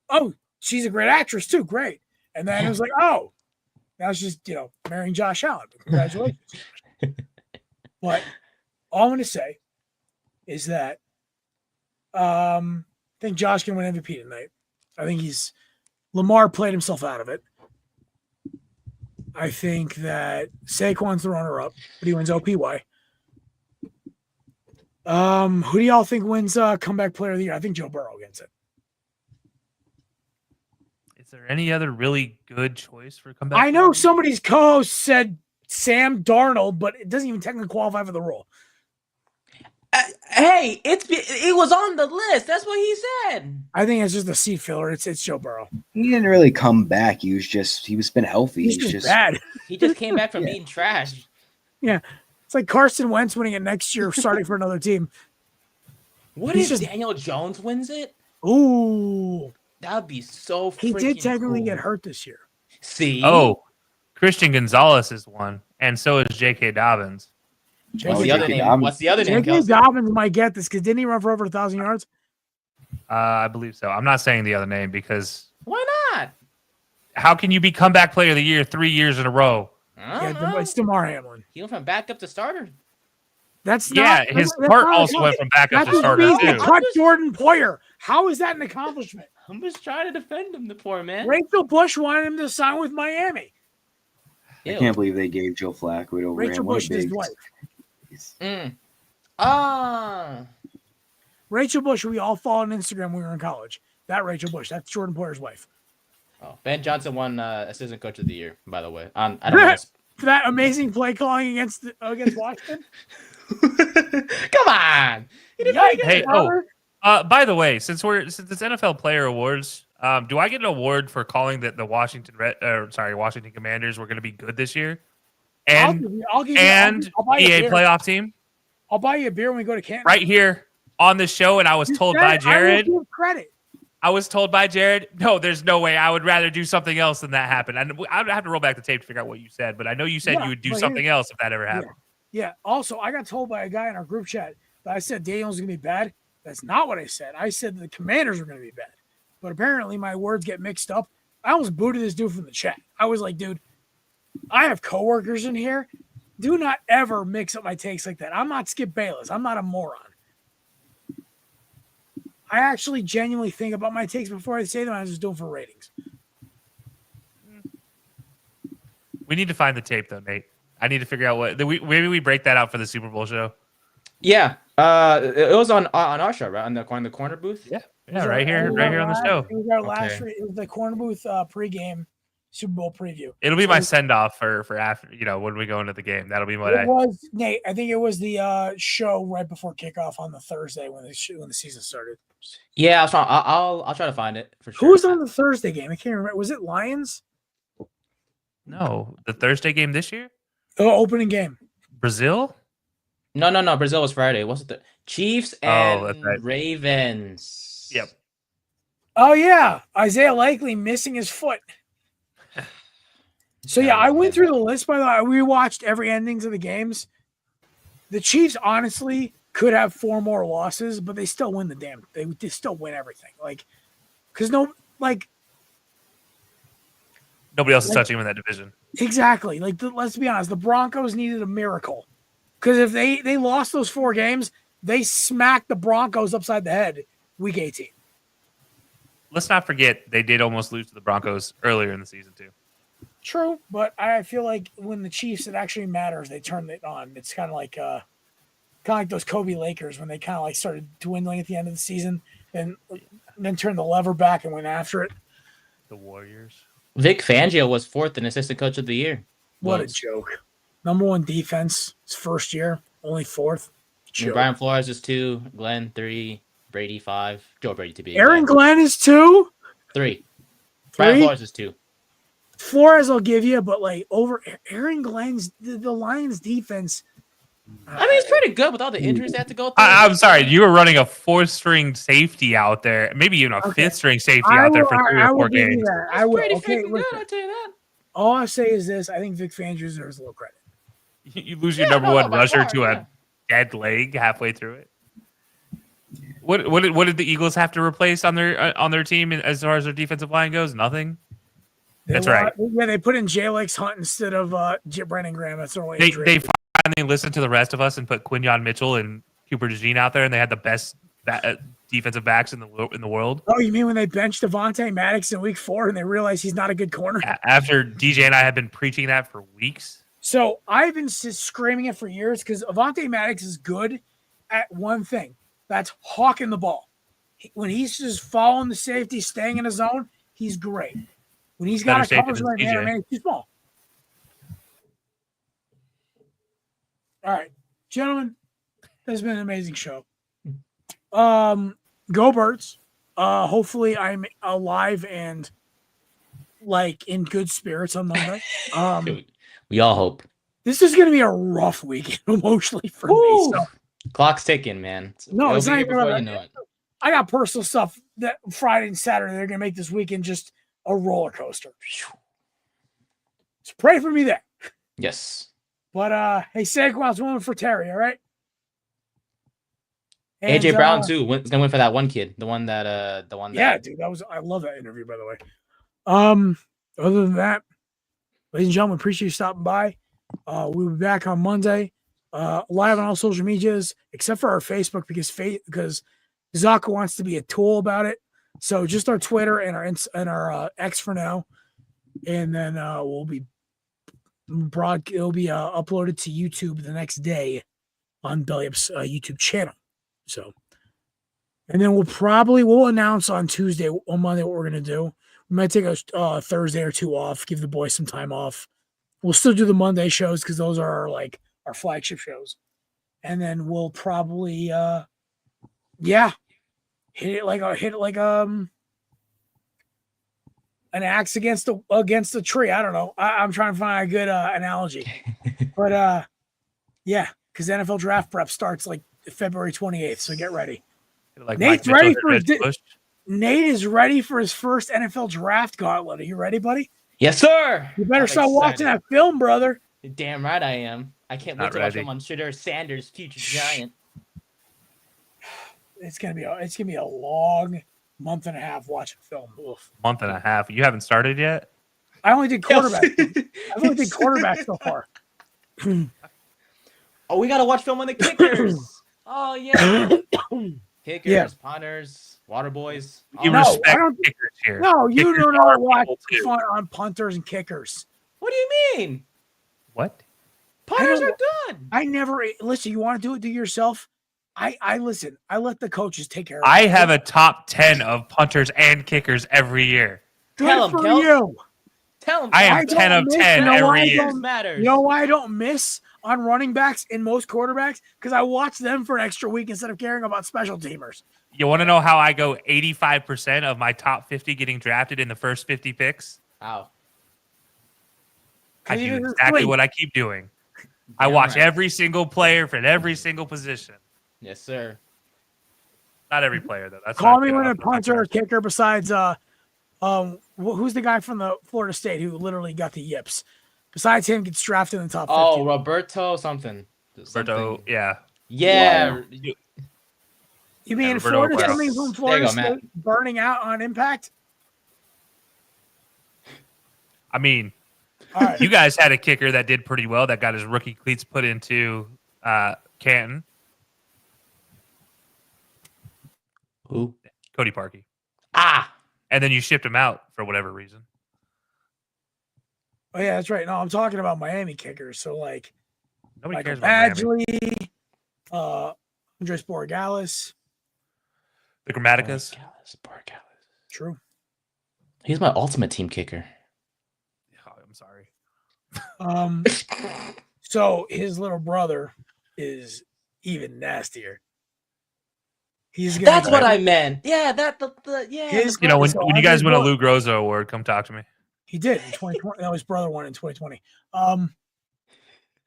Oh, she's a great actress too. Great. And then it was like, oh, now she's marrying Josh Allen. Congratulations. But all I'm going to say is that I think Josh can win MVP tonight. I think Lamar played himself out of it. I think that Saquon's the runner-up, but he wins OPY. Who do y'all think wins comeback player of the year? I think Joe Burrow gets it. Is there any other really good choice for comeback? I know somebody's co-host said Sam Darnold, but it doesn't even technically qualify for the role. Hey, it was on the list. That's what he said. I think it's just a seat filler. It's Joe Burrow. He didn't really come back. He was been healthy. He's just bad. He just came back from being trashed. Yeah. It's like Carson Wentz winning it next year, starting for another team. What if Daniel Jones wins it? Ooh. That would be so freaking He did technically cool. get hurt this year. See? Oh, Christian Gonzalez is one, and so is J.K. Dobbins. What's the other name? What's the other name? J.K. Dobbins might get this because didn't he run for over 1,000 yards? I believe so. I'm not saying the other name because why not? How can you be comeback player of the year 3 years in a row? It's DeMar Hamlin. He went from backup to starter. His part also went from backup to starter too. Cut Jordan Poyer. How is that an accomplishment? I'm just trying to defend him, the poor man. Rachel Bush wanted him to sign with Miami. I can't believe they gave Joe Flacco over Rachel him. Bush is his wife. Rachel Bush, we all followed on Instagram when we were in college. That Rachel Bush, that's Jordan Poyer's wife. Oh, Ben Johnson won assistant coach of the year, by the way. I don't know. For that amazing play calling against Washington. Come on. By the way, since it's NFL Player Awards, do I get an award for calling that the Washington Commanders were going to be good this year? And I'll give you EA playoff team? I'll buy you a beer when we go to Canton. Right here on the show, and I was told by Jared. I will give credit. I was told by Jared, no, there's no way. I would rather do something else than that happen. And I would have to roll back the tape to figure out what you said, but I know you said you would do something else if that ever happened. Yeah. Also, I got told by a guy in our group chat that I said Daniel's going to be bad. That's not what I said. I said the Commanders are going to be bad. But apparently my words get mixed up. I almost booted this dude from the chat. I was like, dude, I have coworkers in here. Do not ever mix up my takes like that. I'm not Skip Bayless. I'm not a moron. I actually genuinely think about my takes before I say them. I just do them for ratings. We need to find the tape, though, Nate. I need to figure out maybe we break that out for the Super Bowl show. Yeah, it was on our show, right? On the Korner Booth. Yeah, right here on the show. It was our last. It was the Korner Booth pregame Super Bowl preview. It'll be my send off for after when we go into the game. That'll be what was Nate. I think it was the show right before kickoff on the Thursday when the season started. Yeah, I'll try to find it for sure. Who was on the Thursday game? I can't remember. Was it Lions? No, the Thursday game this year. Oh, opening game. Brazil. No. Brazil was Friday. What's it? The Chiefs and that's right. Ravens. Yep. Oh yeah, Isaiah Likely missing his foot. So yeah, I went through the list. By the way, I rewatched every endings of the games. The Chiefs honestly could have 4 more losses, but they still win the damn. They still win everything. Like, because nobody else is touching them in that division. Exactly. Like, let's be honest, the Broncos needed a miracle. Because if they lost those 4 games, they smacked the Broncos upside the head week 18. Let's not forget they did almost lose to the Broncos earlier in the season too. True, but I feel like when the Chiefs, it actually matters. They turn it on. It's kind of like those Kobe Lakers when they kind of like started dwindling at the end of the season, and then turned the lever back and went after it. The Warriors. Vic Fangio was 4th in assistant coach of the year. What a joke! Number 1 defense, his first year, only 4th. Brian Flores is 2, Glenn 3, Brady 5, Joe Brady to be Aaron exact. Glenn is 2. 3. Brian Flores is 2. Flores I'll give you, but like over Aaron Glenn's the Lions defense. I mean, it's pretty good with all the injuries they had to go through. I'm sorry, you were running a 4th-string safety out there, maybe even a 5th-string safety out there for 3 or 4 games. I will. Pretty Okay, freaking good, I'll tell you that. all I say is this: I think Vic Fangio deserves a little credit. You lose your number 1 rusher to a dead leg halfway through it. What did the Eagles have to replace on their team as far as their defensive line goes? Nothing. That's right. Yeah, they put in J-Lex Hunt instead of Brandon Graham. That's their only They injury. finally listened to the rest of us and put Quinyon Mitchell and Cooper DeJean out there, and they had the best defensive backs in the world. Oh, you mean when they benched Devontae Maddox in week 4 and they realized he's not a good corner? After DJ and I have been preaching that for weeks. So I've been screaming it for years because Devontae Maddox is good at one thing. That's hawking the ball. When he's just following the safety, staying in his zone, he's great. When he's got a coverage right there, man, he's too small. All right, gentlemen, this has been an amazing show. Go Birds. Hopefully I'm alive and like in good spirits on Monday. We all hope. This is going to be a rough weekend emotionally for me. So. Clock's ticking, man. No, it's not even before you know it. I got personal stuff that Friday and Saturday they're going to make this weekend just a roller coaster. So pray for me there. Yes. But hey, Saquon's winning for Terry, all right? And, AJ Brown too. Is gonna win for that one kid. The one that Yeah, dude, I love that interview, by the way. Other than that, ladies and gentlemen, appreciate you stopping by. We'll be back on Monday. Live on all social medias, except for our Facebook, because Zaka wants to be a tool about it. So just our Twitter and our X for now, and then it'll be uploaded to YouTube the next day on Belly Up's YouTube channel. So, and then we'll announce on Monday what we're gonna do. We might take a Thursday or 2 off, give the boys some time off. We'll still do the Monday shows because those are our flagship shows, and then we'll probably hit it like an axe against a tree. I don't know. I'm trying to find a good analogy, but because NFL draft prep starts like February 28th, so get ready. Nate is ready for his first NFL draft gauntlet. Are you ready, buddy? Yes, sir. You better start watching that film, brother. Damn right I am. I can't wait to watch him on Shedeur Sanders, future Giant. It's gonna be a long month and a half watching film. Oof. Month and a half. You haven't started yet? I only did quarterback. I've only did quarterback so far. Oh, we gotta watch film on the kickers. Oh yeah. Kickers, punters, water boys. You respect kickers here. No, you kickers don't know what fun on punters and kickers. What do you mean? What? Punters are good. I never listen. You want to do it? Do it yourself. I listen. I let the coaches take care of it. I have a top 10 of punters and kickers every year. Good for you. Tell them. I am 10 of 10 every year. You know why I don't miss on running backs in most quarterbacks? Because I watch them for an extra week instead of caring about special teamers. You want to know how I go 85% of my top 50 getting drafted in the first 50 picks? Wow. I do exactly what I keep doing. I Damn watch right. every single player for every single position. Yes, sir. Not every player though. That's Call not me good. when I'm a not punter or fair. kicker besides who's the guy from the Florida State who literally got the yips? Besides him, gets drafted in the top 50. Oh, Roberto something. Roberto, yeah. Yeah. You mean Roberto Florida Aguero. coming from There Florida you go, Matt. State burning out on impact? I mean, All right. you guys had a kicker that did pretty well that got his rookie cleats put into Canton. Who? Cody Parkey. Ah. And then you shipped him out for whatever reason. Oh yeah, that's right. No, I'm talking about Miami kickers. So like Nobody Michael cares about Miami. Badgley, Andres Borregales. The Grammaticas. Borregales. True. He's my ultimate team kicker. Oh, I'm sorry. So his little brother is even nastier. He's gonna That's what I meant. Yeah, yeah. His, You know, when so you guys win a Andres Lou Groza award, come talk to me. He did in 2020. No, his brother won in 2020.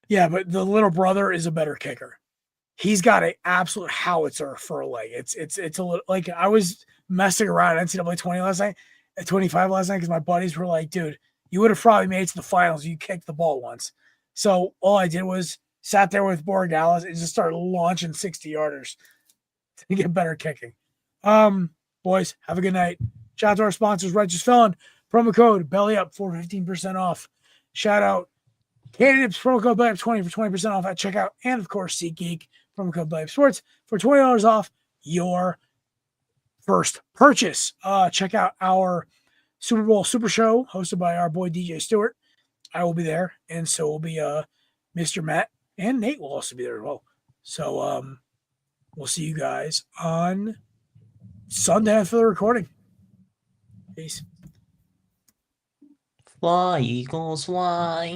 Yeah, but the little brother is a better kicker. He's got an absolute howitzer for a leg. It's a little like I was messing around at NCAA 20 last night, at 25 last night, because my buddies were like, dude, you would have probably made it to the finals. You kicked the ball once. So all I did was sat there with Borregales and just started launching 60-yarders to get better kicking. Boys, have a good night. Shout out to our sponsors, Righteous Felon. Promo code BELLYUP for 15% off. Shout out Cannadips, promo code BELLYUP 20 for 20% off at checkout. And of course, SeatGeek, promo code BELLYUP Sports for $20 off your first purchase. Check out our Super Bowl Super Show hosted by our boy DJ Stewart. I will be there, and so will be Mr. Matt, and Nate will also be there as well. So we'll see you guys on Sunday for the recording. Peace. Fly, Eagles, fly.